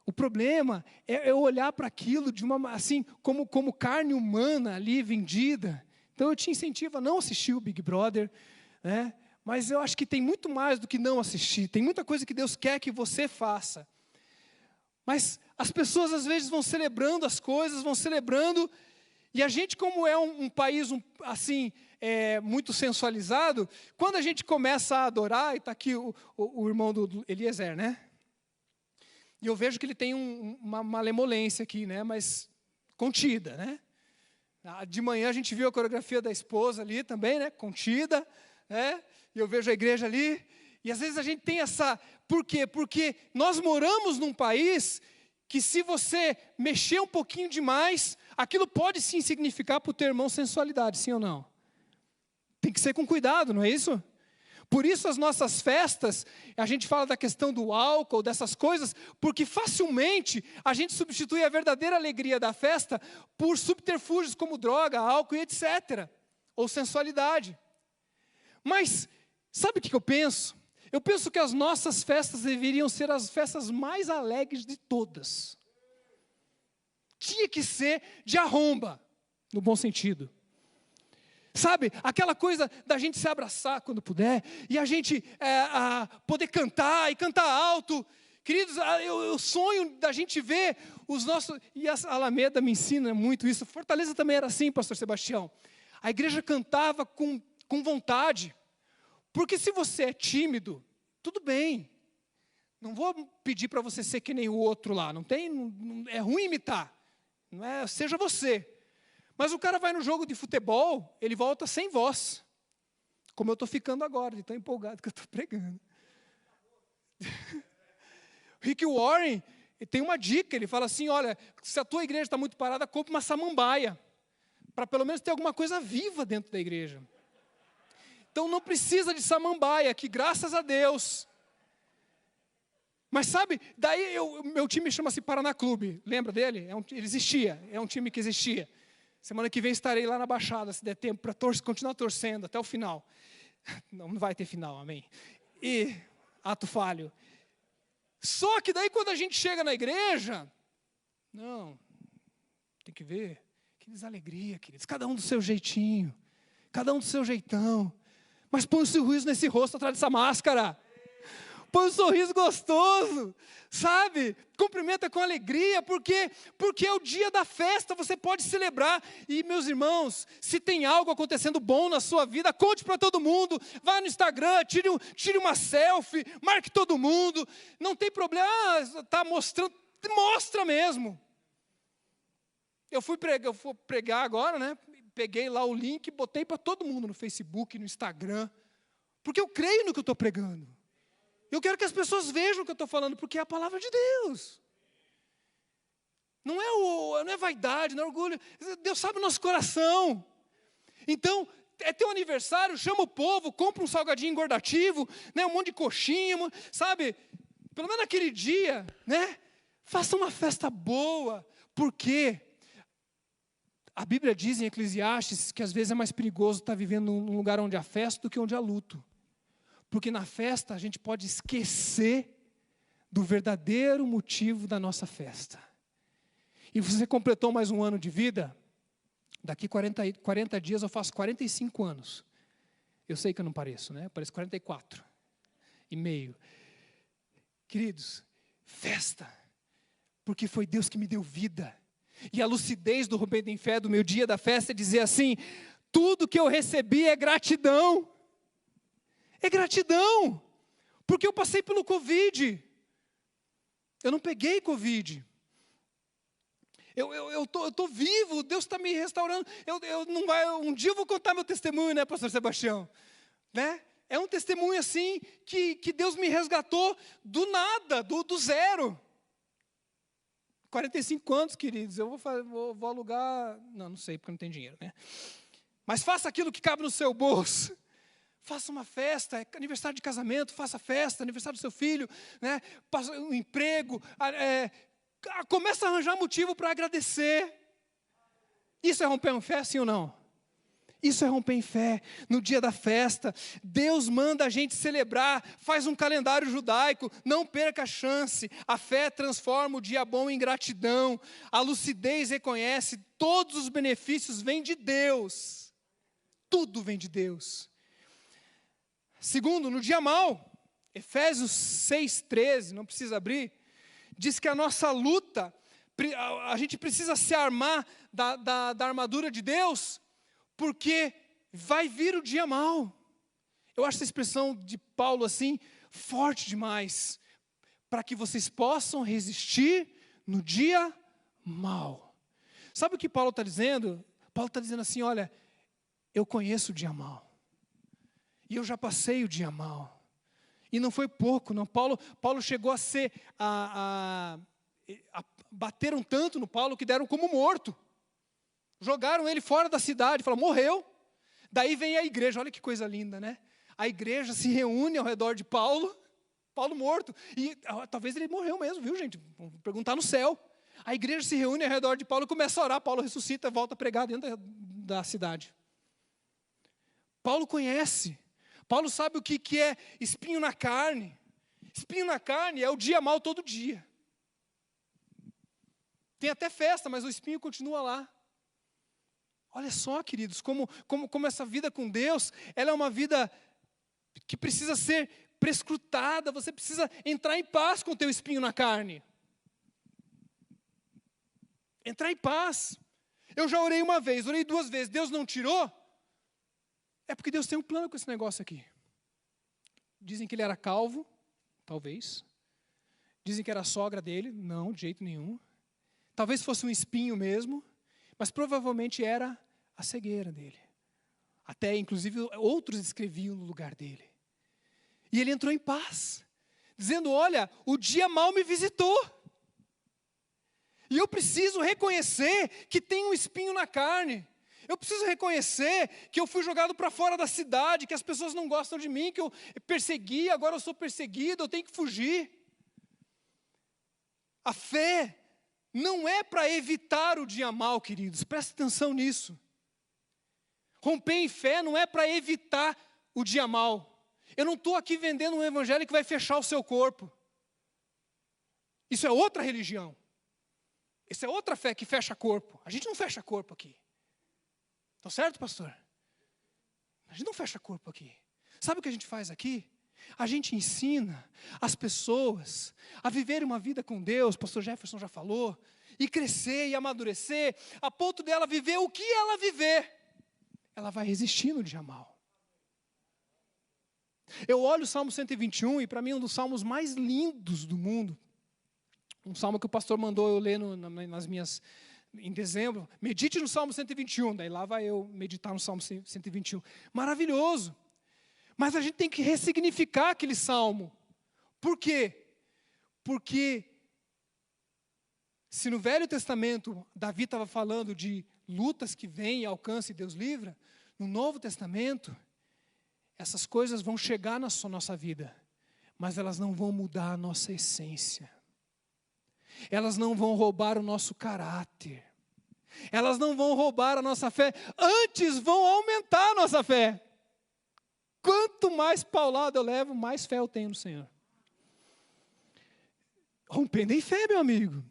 S1: O problema é olhar para aquilo de uma, assim, como carne humana ali vendida. Então eu te incentivo a não assistir o Big Brother, né? Mas eu acho que tem muito mais do que não assistir. Tem muita coisa que Deus quer que você faça. Mas as pessoas às vezes vão celebrando as coisas, vão celebrando. E a gente, como é um país assim, muito sensualizado, quando a gente começa a adorar, e está aqui o irmão do Eliezer, né? E eu vejo que ele tem uma malemolência aqui, né? Mas contida, né? De manhã a gente viu a coreografia da esposa ali também, né? Contida, né? E eu vejo a igreja ali. E às vezes a gente tem essa... Por quê? Porque nós moramos num país que se você mexer um pouquinho demais, aquilo pode sim significar para o teu irmão sensualidade, sim ou não? Tem que ser com cuidado, não é isso? Por isso as nossas festas, a gente fala da questão do álcool, dessas coisas, porque facilmente a gente substitui a verdadeira alegria da festa por subterfúgios como droga, álcool e etc. Ou sensualidade. Mas, sabe o que eu penso? Eu penso que as nossas festas deveriam ser as festas mais alegres de todas. Tinha que ser de arromba, no bom sentido. Sabe, aquela coisa da gente se abraçar quando puder, e a gente poder cantar, e cantar alto. Queridos, eu sonho da gente ver os nossos... E a Alameda me ensina muito isso. Fortaleza também era assim, pastor Sebastião. A igreja cantava com vontade. Porque se você é tímido, tudo bem. Não vou pedir para você ser que nem o outro lá. É ruim imitar. Não é, seja você. Mas o cara vai no jogo de futebol, ele volta sem voz. Como eu estou ficando agora, de tão empolgado que eu estou pregando. Rick Warren tem uma dica, ele fala assim, olha, se a tua igreja está muito parada, compre uma samambaia. Para pelo menos ter alguma coisa viva dentro da igreja. Então não precisa de samambaia, que graças a Deus. Mas sabe, daí meu time chama-se Paraná Clube. Lembra dele? Ele existia, é um time que existia. Semana que vem estarei lá na Baixada, se der tempo, para continuar torcendo até o final. Não vai ter final, amém. E, ato falho. Só que daí quando a gente chega na igreja, não, tem que ver, queridos, alegria, queridos, cada um do seu jeitinho, cada um do seu jeitão. Mas põe um sorriso nesse rosto atrás dessa máscara. Põe um sorriso gostoso, sabe? Cumprimenta com alegria, porque é o dia da festa, você pode celebrar. E, meus irmãos, se tem algo acontecendo bom na sua vida, conte para todo mundo. Vá no Instagram, tire uma selfie, marque todo mundo. Não tem problema, está mostrando, mostra mesmo. Eu fui pregar agora, né? Peguei lá o link, botei para todo mundo no Facebook, no Instagram. Porque eu creio no que eu estou pregando. Eu quero que as pessoas vejam o que eu estou falando, porque é a palavra de Deus. Não é vaidade, não é orgulho. Deus sabe o nosso coração. Então, é teu aniversário, chama o povo, compra um salgadinho engordativo, né, um monte de coxinha, sabe? Pelo menos naquele dia, né? Faça uma festa boa, porque a Bíblia diz em Eclesiastes que às vezes é mais perigoso estar vivendo num lugar onde há festa do que onde há luto. Porque na festa a gente pode esquecer do verdadeiro motivo da nossa festa. E você completou mais um ano de vida, daqui 40 dias eu faço 45 anos. Eu sei que eu não pareço, né? Eu pareço 44 e meio. Queridos, festa, porque foi Deus que me deu vida. E a lucidez do Rompendo em Fé, do meu dia da festa, é dizer assim: tudo que eu recebi é gratidão. É gratidão, porque eu passei pelo Covid. Eu não peguei Covid. Eu tô vivo, Deus está me restaurando. Um dia eu vou contar meu testemunho, né, pastor Sebastião? Né? É um testemunho assim, que Deus me resgatou do nada, do zero. 45 anos, queridos, eu vou alugar, não sei, porque não tem dinheiro, né? Mas faça aquilo que cabe no seu bolso. Faça uma festa, aniversário de casamento, faça festa, aniversário do seu filho, né? Um emprego, começa a arranjar motivo para agradecer. Isso é romper em fé, sim ou não? Isso é romper em fé. No dia da festa, Deus manda a gente celebrar, faz um calendário judaico, não perca a chance. A fé transforma o dia bom em gratidão. A lucidez reconhece, todos os benefícios vêm de Deus. Tudo vem de Deus. Segundo, no dia mau, Efésios 6,13, não precisa abrir, diz que a nossa luta, a gente precisa se armar da armadura de Deus, porque vai vir o dia mau. Eu acho essa expressão de Paulo assim, forte demais, para que vocês possam resistir no dia mau. Sabe o que Paulo está dizendo? Paulo está dizendo assim, olha, eu conheço o dia mau. E eu já passei o dia mau. E não foi pouco, não. Paulo chegou a ser, bateram tanto no Paulo que deram como morto. Jogaram ele fora da cidade, falaram, morreu. Daí vem a igreja, olha que coisa linda, né? A igreja se reúne ao redor de Paulo morto. E talvez ele morreu mesmo, viu, gente? Vamos perguntar no céu. A igreja se reúne ao redor de Paulo e começa a orar. Paulo ressuscita, volta a pregar dentro da cidade. Paulo conhece. Paulo sabe o que é espinho na carne. Espinho na carne é o dia mau todo dia. Tem até festa, mas o espinho continua lá. Olha só, queridos, como essa vida com Deus, ela é uma vida que precisa ser prescrutada. Você precisa entrar em paz com o teu espinho na carne. Entrar em paz. Eu já orei uma vez, orei 2 vezes, Deus não tirou? É porque Deus tem um plano com esse negócio aqui. Dizem que ele era calvo, talvez. Dizem que era a sogra dele, não, de jeito nenhum. Talvez fosse um espinho mesmo, mas provavelmente era a cegueira dele. Até, inclusive, outros escreviam no lugar dele. E ele entrou em paz, dizendo, olha, o dia mau me visitou. E eu preciso reconhecer que tem um espinho na carne. Eu preciso reconhecer que eu fui jogado para fora da cidade, que as pessoas não gostam de mim, que eu persegui, agora eu sou perseguido, eu tenho que fugir. A fé não é para evitar o dia mau, queridos, presta atenção nisso. Romper em fé não é para evitar o dia mau. Eu não estou aqui vendendo um evangelho que vai fechar o seu corpo. Isso é outra religião. Isso é outra fé que fecha corpo. A gente não fecha corpo aqui. Tá certo, pastor? A gente não fecha corpo aqui. Sabe o que a gente faz aqui? A gente ensina as pessoas a viverem uma vida com Deus, pastor Jefferson já falou, e crescer e amadurecer, a ponto dela viver o que ela viver. Ela vai resistir no dia mau. Eu olho o Salmo 121 e para mim é um dos salmos mais lindos do mundo. Um salmo que o pastor mandou eu ler em dezembro. Medite no Salmo 121. Daí lá vai eu meditar no Salmo 121. Maravilhoso. Mas a gente tem que ressignificar aquele salmo. Por quê? Porque se no Velho Testamento Davi estava falando de lutas que vêm e alcance e Deus livra, no Novo Testamento essas coisas vão chegar na nossa vida, mas elas não vão mudar a nossa essência. elas não vão roubar o nosso caráter. Elas não vão roubar a nossa fé, antes vão aumentar a nossa fé. Quanto mais paulada eu levo, mais fé eu tenho no Senhor. Rompendo em fé, meu amigo.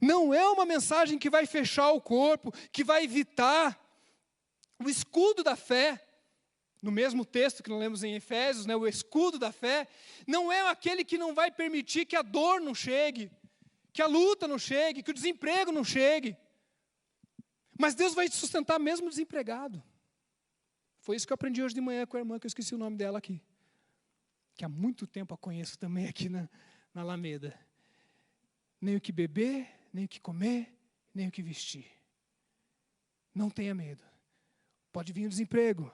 S1: Não é uma mensagem que vai fechar o corpo, que vai evitar o escudo da fé. No mesmo texto que nós lemos em Efésios, né, o escudo da fé, não é aquele que não vai permitir que a dor não chegue, que a luta não chegue, que o desemprego não chegue. Mas Deus vai te sustentar mesmo desempregado. Foi isso que eu aprendi hoje de manhã com a irmã, que eu esqueci o nome dela aqui. Que há muito tempo a conheço também aqui na Alameda. Nem o que beber, nem o que comer, nem o que vestir. Não tenha medo. Pode vir o desemprego,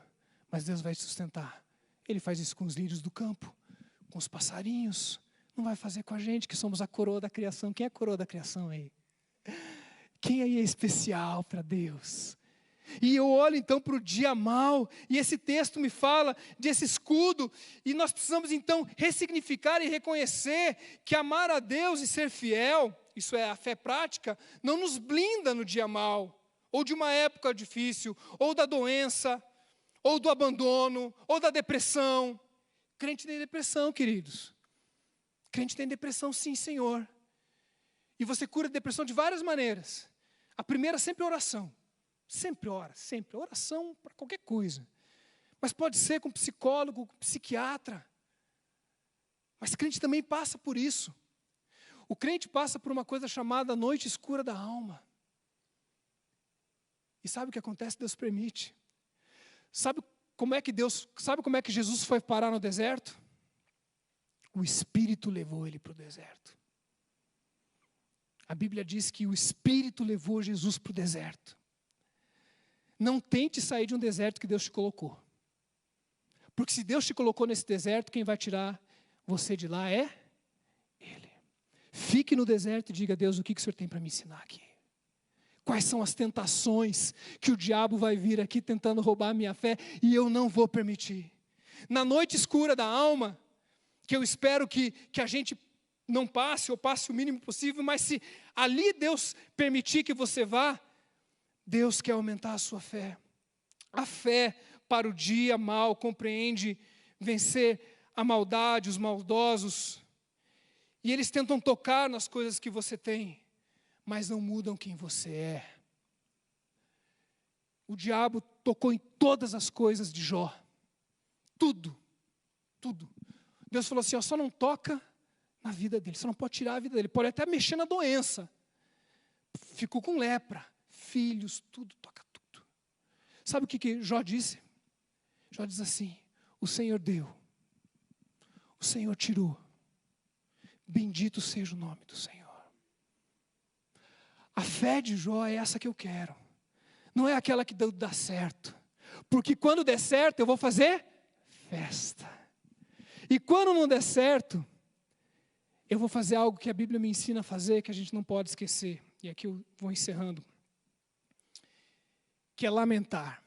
S1: mas Deus vai te sustentar. Ele faz isso com os lírios do campo, com os passarinhos. Não vai fazer com a gente, que somos a coroa da criação. Quem é a coroa da criação aí? Quem aí é especial para Deus? E eu olho então para o dia mau, e esse texto me fala desse escudo, e nós precisamos então ressignificar e reconhecer que amar a Deus e ser fiel, isso é a fé prática, não nos blinda no dia mau, ou de uma época difícil, ou da doença, ou do abandono, ou da depressão. Crente tem depressão, queridos. Crente tem depressão, sim, Senhor. E você cura a depressão de várias maneiras. A primeira sempre é oração. Sempre ora, sempre. Oração para qualquer coisa. Mas pode ser com psicólogo, com psiquiatra. Mas crente também passa por isso. O crente passa por uma coisa chamada noite escura da alma. E sabe o que acontece? Deus permite. Sabe como é que Jesus foi parar no deserto? O Espírito levou ele para o deserto. A Bíblia diz que o Espírito levou Jesus para o deserto. Não tente sair de um deserto que Deus te colocou. Porque se Deus te colocou nesse deserto, quem vai tirar você de lá é Ele. Fique no deserto e diga: Deus, o que o Senhor tem para me ensinar aqui? Quais são as tentações que o diabo vai vir aqui tentando roubar a minha fé e eu não vou permitir? Na noite escura da alma, que eu espero que a gente não passe, ou passe o mínimo possível, mas se ali Deus permitir que você vá, Deus quer aumentar a sua fé. A fé para o dia mau compreende vencer a maldade, os maldosos. E eles tentam tocar nas coisas que você tem, mas não mudam quem você é. O diabo tocou em todas as coisas de Jó. Tudo. Tudo. Deus falou assim, só não toca na vida dele. Você não pode tirar a vida dele. Pode até mexer na doença. Ficou com lepra. Filhos, tudo, toca tudo. Sabe o que Jó disse? Jó diz assim: o Senhor deu, o Senhor tirou, bendito seja o nome do Senhor. A fé de Jó é essa que eu quero. Não é aquela que dá certo. Porque quando der certo, eu vou fazer festa. E quando não der certo, eu vou fazer algo que a Bíblia me ensina a fazer, que a gente não pode esquecer. E aqui eu vou encerrando. Que é lamentar.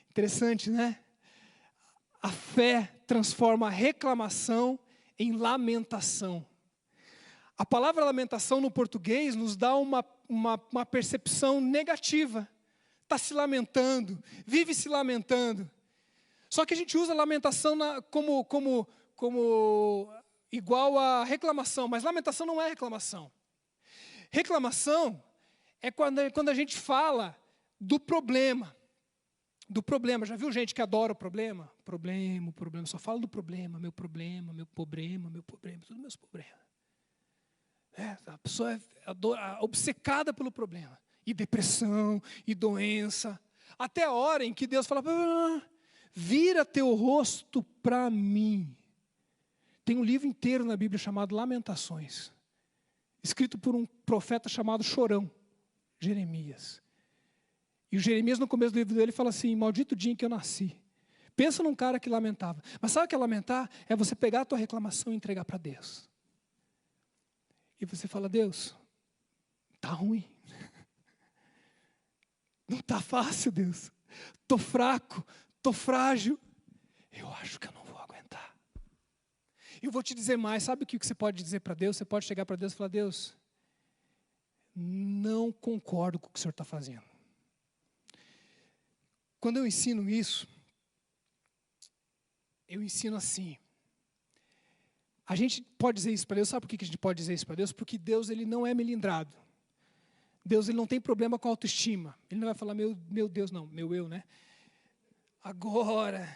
S1: Interessante, né? A fé transforma a reclamação em lamentação. A palavra lamentação no português nos dá uma percepção negativa. Está se lamentando, vive se lamentando. Só que a gente usa lamentação como igual a reclamação, mas lamentação não é reclamação. Reclamação é quando a gente fala do problema. Do problema. Já viu gente que adora o problema? Problema, só fala do problema, meu problema, tudo meus problemas. A pessoa é obcecada pelo problema. E depressão, e doença. Até a hora em que Deus fala, vira teu rosto para mim. Tem um livro inteiro na Bíblia chamado Lamentações. Escrito por um profeta chamado Chorão, Jeremias. E o Jeremias, no começo do livro dele, fala assim, maldito dia em que eu nasci. Pensa num cara que lamentava. Mas sabe o que é lamentar? É você pegar a tua reclamação e entregar para Deus. E você fala, Deus, tá ruim. Não tá fácil, Deus. Tô fraco, tô frágil. Eu acho que eu não vou aguentar. E eu vou te dizer mais, sabe o que você pode dizer para Deus? Você pode chegar para Deus e falar, Deus, não concordo com o que o Senhor está fazendo. Quando eu ensino isso, eu ensino assim. A gente pode dizer isso para Deus, sabe por que a gente pode dizer isso para Deus? Porque Deus, ele não é melindrado. Deus, ele não tem problema com autoestima. Ele não vai falar, meu Deus, não, meu eu, né? Agora,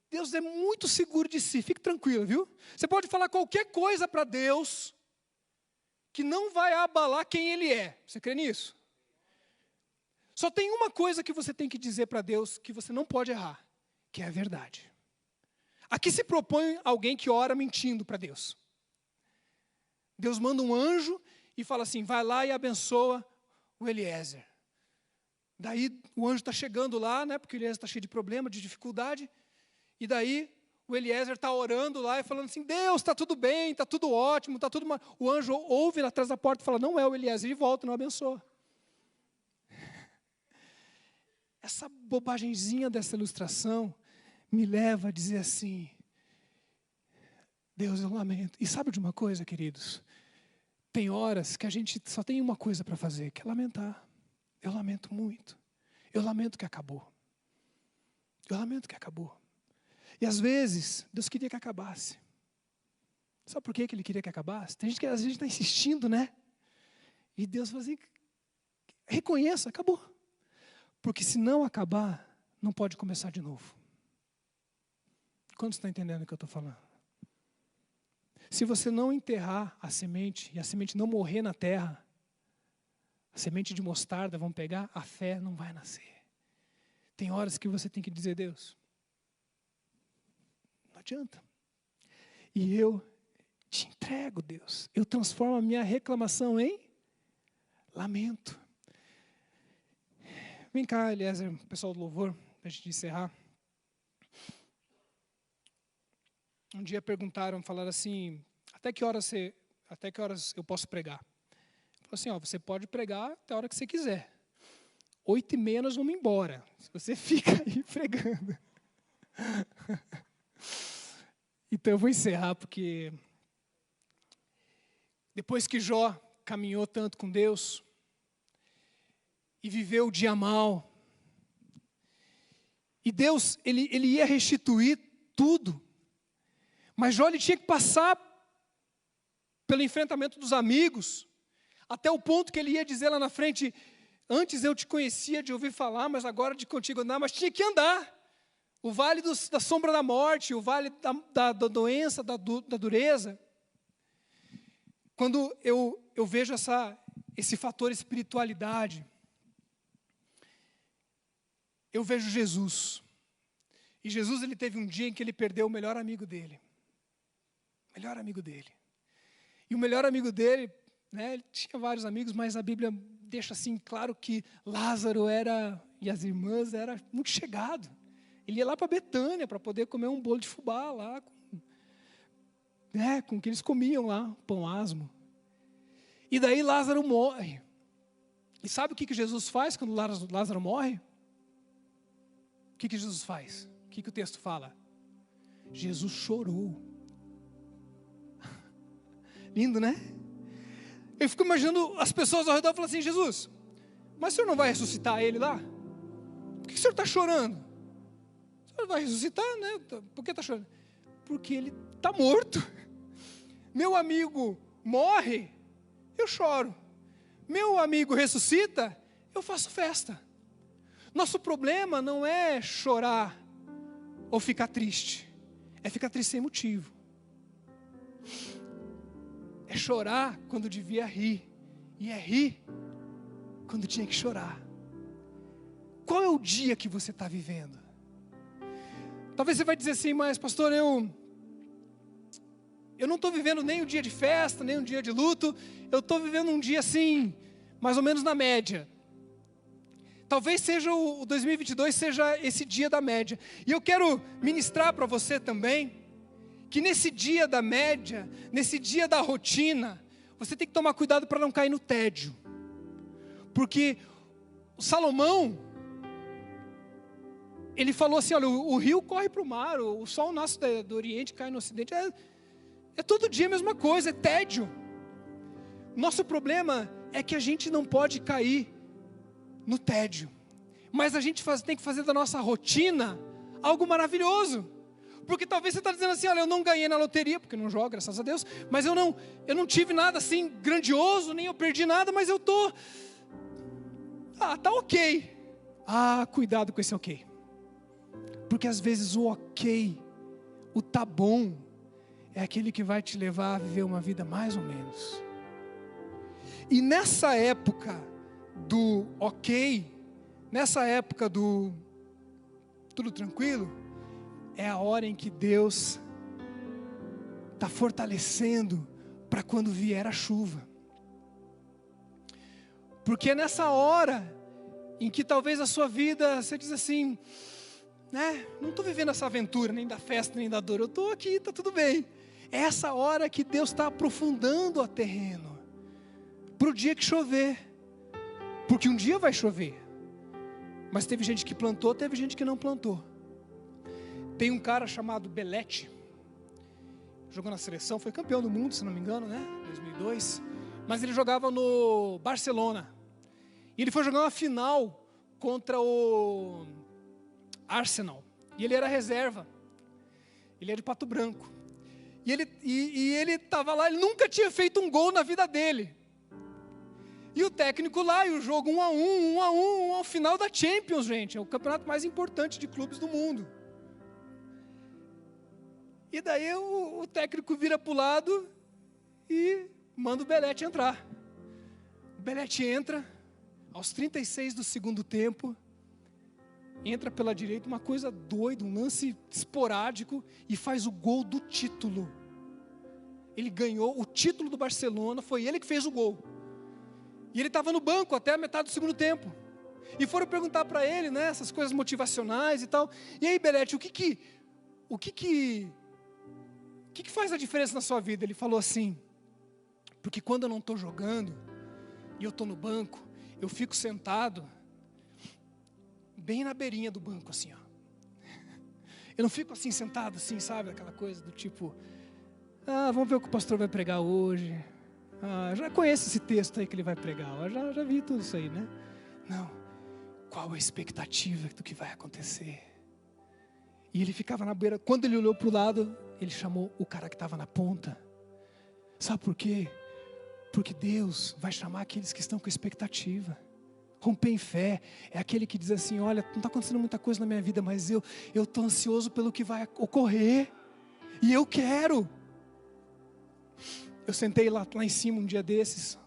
S1: Deus é muito seguro de si, fique tranquilo, viu? Você pode falar qualquer coisa para Deus que não vai abalar quem Ele é. Você crê nisso? Só tem uma coisa que você tem que dizer para Deus que você não pode errar, que é a verdade. Aqui se propõe alguém que ora mentindo para Deus. Deus manda um anjo e fala assim, vai lá e abençoa o Eliezer. Daí o anjo está chegando lá, né, porque o Eliezer está cheio de problema, de dificuldade. E daí o Eliezer está orando lá e falando assim, Deus, está tudo bem, está tudo ótimo, está tudo... O anjo ouve lá atrás da porta e fala, não é o Eliezer, e volta, não abençoa. Essa bobagemzinha dessa ilustração me leva a dizer assim, Deus, eu lamento. E sabe de uma coisa, queridos? Tem horas que a gente só tem uma coisa para fazer, que é lamentar. Eu lamento muito. Eu lamento que acabou. Eu lamento que acabou. E às vezes, Deus queria que acabasse. Sabe por que Ele queria que acabasse? Tem gente que às vezes está insistindo, né? E Deus fala assim, reconheça, acabou. Porque se não acabar, não pode começar de novo. Quantos estão entendendo o que eu estou falando? Se você não enterrar a semente, e a semente não morrer na terra, a semente de mostarda vão pegar, a fé não vai nascer. Tem horas que você tem que dizer, Deus, não adianta. E eu te entrego, Deus. Eu transformo a minha reclamação em lamento. Vem cá, Eliezer, pessoal do louvor, para a gente encerrar. Um dia perguntaram, falaram assim, até que horas eu posso pregar? Falou assim, você pode pregar até a hora que você quiser. 8h30 nós vamos embora. Se você fica aí pregando. Então eu vou encerrar, porque depois que Jó caminhou tanto com Deus e viveu o dia mal, e Deus, ele ia restituir tudo, mas Jó ele tinha que passar pelo enfrentamento dos amigos, até o ponto que ele ia dizer lá na frente, antes eu te conhecia de ouvir falar, mas agora de contigo andar, mas tinha que andar. O vale da sombra da morte, o vale da doença, da dureza. Quando eu vejo esse fator espiritualidade, eu vejo Jesus. E Jesus, ele teve um dia em que ele perdeu o melhor amigo dele. O melhor amigo dele. E o melhor amigo dele, né, ele tinha vários amigos, mas a Bíblia deixa assim claro que Lázaro e as irmãs era muito chegado. Ele ia lá para Betânia para poder comer um bolo de fubá lá, com o que eles comiam lá, pão asmo. E daí Lázaro morre. E sabe o que Jesus faz quando Lázaro morre? O que Jesus faz? O que o texto fala? Jesus chorou. Lindo, né? Eu fico imaginando as pessoas ao redor falando assim, Jesus, mas o senhor não vai ressuscitar ele lá? Por que o senhor está chorando? O senhor vai ressuscitar, né? Por que está chorando? Porque ele está morto. Meu amigo morre, eu choro. Meu amigo ressuscita, eu faço festa. Nosso problema não é chorar ou ficar triste. É ficar triste sem motivo. É chorar quando devia rir. E é rir quando tinha que chorar. Qual é o dia que você está vivendo? Talvez você vai dizer assim, mas pastor, eu não estou vivendo nem um dia de festa, nem um dia de luto. Eu estou vivendo um dia assim, mais ou menos na média. Talvez seja o 2022 seja esse dia da média. E eu quero ministrar para você também, que nesse dia da média, nesse dia da rotina, você tem que tomar cuidado para não cair no tédio. Porque o Salomão, ele falou assim, olha, o rio corre para o mar, o sol nasce do Oriente, cai no Ocidente, é todo dia a mesma coisa, é tédio. Nosso problema é que a gente não pode cair no tédio, mas a gente tem que fazer da nossa rotina algo maravilhoso. Porque talvez você está dizendo assim, olha, eu não ganhei na loteria, porque eu não jogo, graças a Deus, mas eu não tive nada assim grandioso, nem eu perdi nada, mas eu tô, tá ok. Cuidado com esse ok. Porque às vezes o ok, o tá bom, é aquele que vai te levar a viver uma vida mais ou menos. E nessa época do ok, nessa época do tudo tranquilo, é a hora em que Deus está fortalecendo para quando vier a chuva. Porque é nessa hora em que talvez a sua vida, você diz assim, né? Não estou vivendo essa aventura, nem da festa, nem da dor, eu estou aqui, está tudo bem. É essa hora que Deus está aprofundando o terreno, para o dia que chover. Porque um dia vai chover. Mas teve gente que plantou, teve gente que não plantou. Tem um cara chamado Belletti, jogou na seleção, foi campeão do mundo, se não me engano, né? 2002. Mas ele jogava no Barcelona. E ele foi jogar uma final contra o Arsenal. E ele era reserva. Ele é de Pato Branco. E ele estava lá, ele nunca tinha feito um gol na vida dele. E o técnico lá, e o jogo 1-1, ao final da Champions, gente. É o campeonato mais importante de clubes do mundo. E daí o técnico vira para o lado e manda o Belletti entrar. O Belletti entra, aos 36 do segundo tempo, entra pela direita, uma coisa doida, um lance esporádico, e faz o gol do título. Ele ganhou o título do Barcelona, foi ele que fez o gol. E ele estava no banco até a metade do segundo tempo. E foram perguntar para ele, né, essas coisas motivacionais e tal. E aí, Belletti, o que faz a diferença na sua vida? Ele falou assim, porque quando eu não estou jogando, e eu estou no banco, eu fico sentado, bem na beirinha do banco, assim, ó. Eu não fico assim, sentado assim, sabe, aquela coisa do tipo, vamos ver o que o pastor vai pregar hoje. Já conheço esse texto aí que ele vai pregar, eu já vi tudo isso aí, né? Não, qual a expectativa do que vai acontecer? E ele ficava na beira, quando ele olhou para o lado, ele chamou o cara que estava na ponta. Sabe por quê? Porque Deus vai chamar aqueles que estão com expectativa. Romper em fé é aquele que diz assim, olha, não está acontecendo muita coisa na minha vida, mas eu estou ansioso pelo que vai ocorrer, e eu quero. Eu sentei lá em cima um dia desses,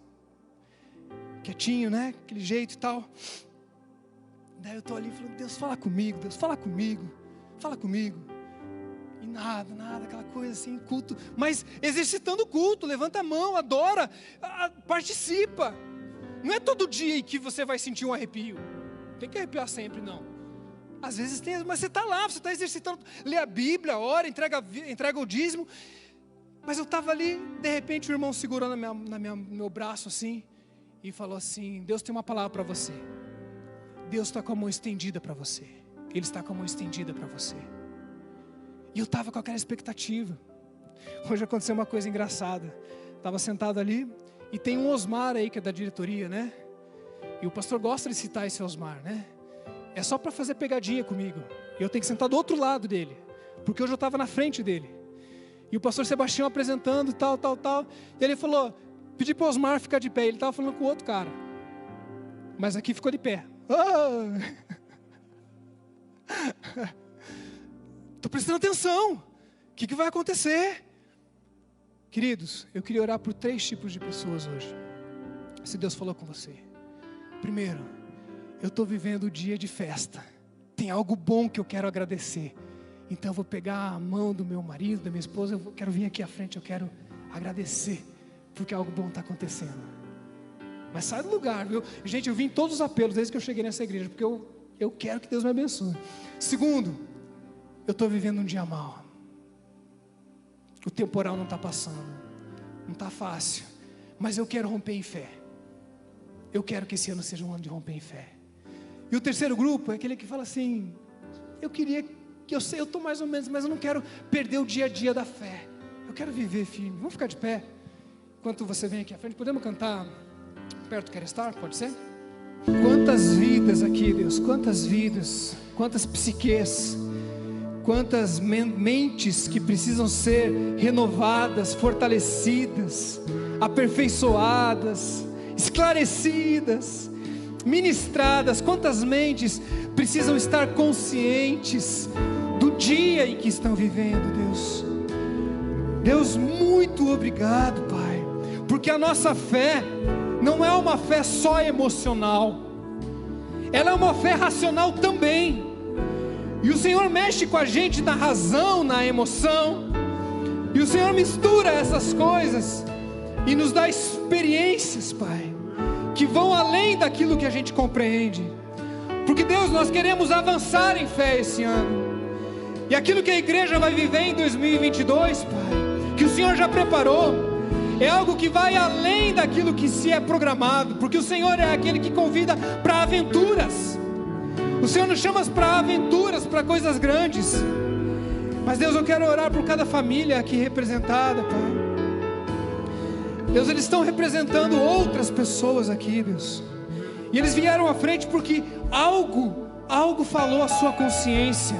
S1: quietinho, né, aquele jeito e tal. Daí eu estou ali falando, Deus fala comigo, Deus fala comigo, fala comigo. E nada, aquela coisa assim, culto, mas exercitando o culto, levanta a mão, adora, participa. Não é todo dia que você vai sentir um arrepio. Tem que arrepiar sempre, não. Às vezes tem, mas você está lá, você está exercitando, lê a Bíblia, ora, entrega o dízimo. Mas eu estava ali, de repente o irmão segurando no meu braço assim, e falou assim, Deus tem uma palavra para você. Deus está com a mão estendida para você. Ele está com a mão estendida para você. E eu estava com aquela expectativa. Hoje aconteceu uma coisa engraçada. Estava sentado ali, e tem um Osmar aí que é da diretoria, né? E o pastor gosta de citar esse Osmar, né? É só para fazer pegadinha comigo. E eu tenho que sentar do outro lado dele, porque hoje eu estava na frente dele. E o pastor Sebastião apresentando, tal. E ele falou, pedi para o Osmar ficar de pé. Ele estava falando com o outro cara. Mas aqui ficou de pé. Estou prestando atenção. O que vai acontecer? Queridos, eu queria orar por 3 tipos de pessoas hoje. Se Deus falou com você. Primeiro, eu estou vivendo o dia de festa. Tem algo bom que eu quero agradecer. Então eu vou pegar a mão do meu marido, da minha esposa, eu quero vir aqui à frente, eu quero agradecer, porque algo bom está acontecendo. Mas sai do lugar, viu? Gente, eu vim em todos os apelos desde que eu cheguei nessa igreja, porque eu quero que Deus me abençoe. Segundo, eu estou vivendo um dia mau. O temporal não está passando, não está fácil, mas eu quero romper em fé. Eu quero que esse ano seja um ano de romper em fé. E o terceiro grupo é aquele que fala assim, eu sei, eu estou mais ou menos, mas eu não quero perder o dia a dia da fé. Eu quero viver firme. Vamos ficar de pé enquanto você vem aqui à frente. Podemos cantar Perto Quero Estar? Pode ser? Quantas vidas aqui, Deus, quantas vidas, quantas psiques, quantas mentes que precisam ser renovadas, fortalecidas, aperfeiçoadas, esclarecidas, ministradas. Quantas mentes precisam estar conscientes do dia em que estão vivendo, Deus. Deus, muito obrigado, Pai, porque a nossa fé não é uma fé só emocional, ela é uma fé racional também. E o Senhor mexe com a gente na razão, na emoção, e o Senhor mistura essas coisas e nos dá experiências, Pai, que vão além daquilo que a gente compreende. Porque, Deus, nós queremos avançar em fé esse ano, e aquilo que a igreja vai viver em 2022, Pai, que o Senhor já preparou, é algo que vai além daquilo que se é programado, porque o Senhor é aquele que convida para aventuras. O Senhor nos chama para aventuras, para coisas grandes. Mas, Deus, eu quero orar por cada família aqui representada, Pai. Deus, eles estão representando outras pessoas aqui, Deus, e eles vieram à frente porque algo falou à sua consciência.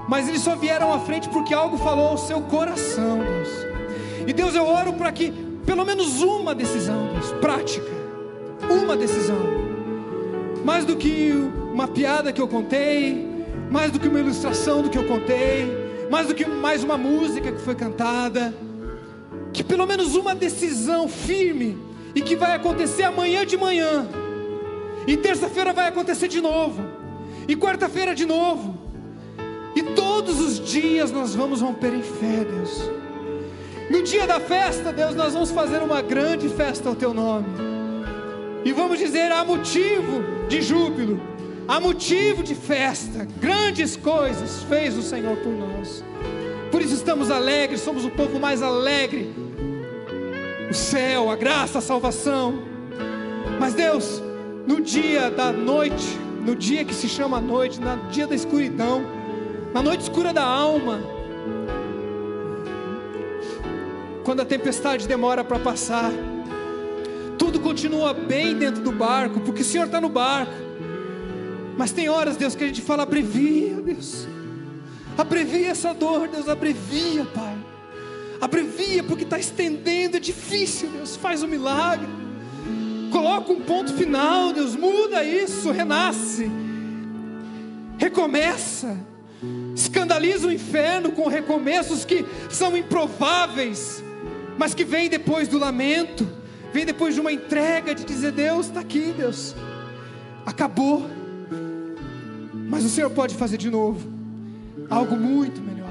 S1: Mas eles só vieram à frente porque algo falou ao seu coração, Deus. E, Deus, eu oro para que pelo menos uma decisão, Deus, prática, uma decisão, mais do que uma piada que eu contei, mais do que uma ilustração do que eu contei, mais do que mais uma música que foi cantada, que pelo menos uma decisão firme, e que vai acontecer amanhã de manhã, e terça-feira vai acontecer de novo, e quarta-feira de novo, e todos os dias nós vamos romper em fé, Deus. No dia da festa, Deus, nós vamos fazer uma grande festa ao Teu nome, e vamos dizer: há motivo de júbilo, há motivo de festa, grandes coisas fez o Senhor por nós. Por isso estamos alegres, somos o povo mais alegre. O céu, a graça, a salvação. Mas, Deus, no dia da noite, no dia que se chama noite, no dia da escuridão, na noite escura da alma, quando a tempestade demora para passar, tudo continua bem dentro do barco, porque o Senhor está no barco. Mas tem horas, Deus, que a gente fala: abrevia, Deus, abrevia essa dor, Deus, abrevia, Pai, abrevia, porque está estendendo, é difícil, Deus, faz um milagre, coloca um ponto final, Deus, muda isso, renasce, recomeça, escandaliza o inferno com recomeços que são improváveis, mas que vêm depois do lamento, vem depois de uma entrega, de dizer: Deus, está aqui, Deus, acabou, mas o Senhor pode fazer de novo, algo muito melhor.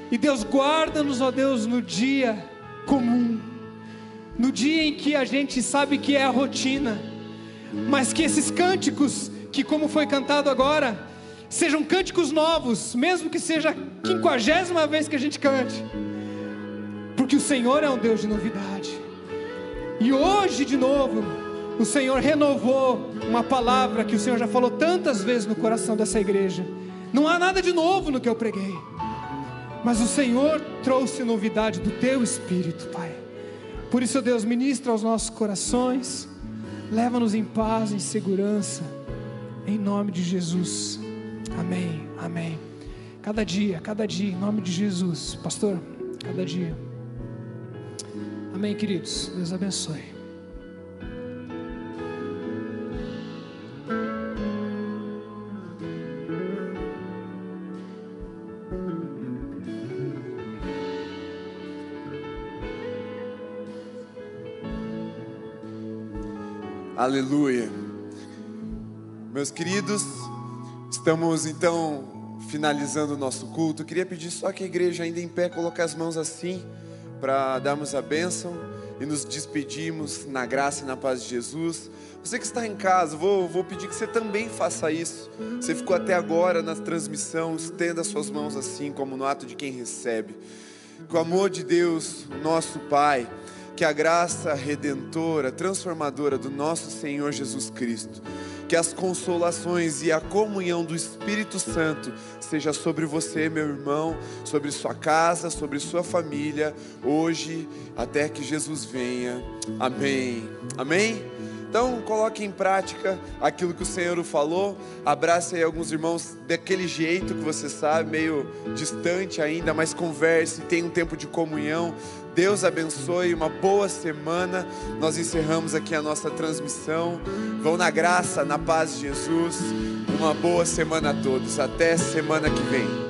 S1: E, Deus, guarda-nos, ó Deus, no dia comum, no dia em que a gente sabe que é a rotina, mas que esses cânticos, que como foi cantado agora, sejam cânticos novos, mesmo que seja a 50ª vez que a gente cante, porque o Senhor é um Deus de novidade. E hoje de novo o Senhor renovou uma palavra que o Senhor já falou tantas vezes no coração dessa igreja. Não há nada de novo no que eu preguei, mas o Senhor trouxe novidade do Teu Espírito, Pai. Por isso, Deus, ministra aos nossos corações, leva-nos em paz, em segurança, em nome de Jesus, amém, amém. Cada dia, em nome de Jesus, pastor, cada dia. Amém, queridos, Deus abençoe.
S2: Aleluia. Meus queridos, estamos então finalizando o nosso culto. Eu queria pedir só que a igreja, ainda em pé, coloque as mãos assim, para darmos a bênção e nos despedirmos na graça e na paz de Jesus. Você que está em casa, vou pedir que você também faça isso. Você ficou até agora na transmissão, estenda suas mãos assim, como no ato de quem recebe. Que o amor de Deus, nosso Pai, que a graça redentora, transformadora do nosso Senhor Jesus Cristo, que as consolações e a comunhão do Espírito Santo seja sobre você, meu irmão, sobre sua casa, sobre sua família, hoje, até que Jesus venha. Amém. Amém? Então, coloque em prática aquilo que o Senhor falou. Abrace aí alguns irmãos daquele jeito que você sabe, meio distante ainda, mas converse, tenha um tempo de comunhão. Deus abençoe, uma boa semana. Nós encerramos aqui a nossa transmissão. Vão na graça, na paz de Jesus. Uma boa semana a todos. Até semana que vem.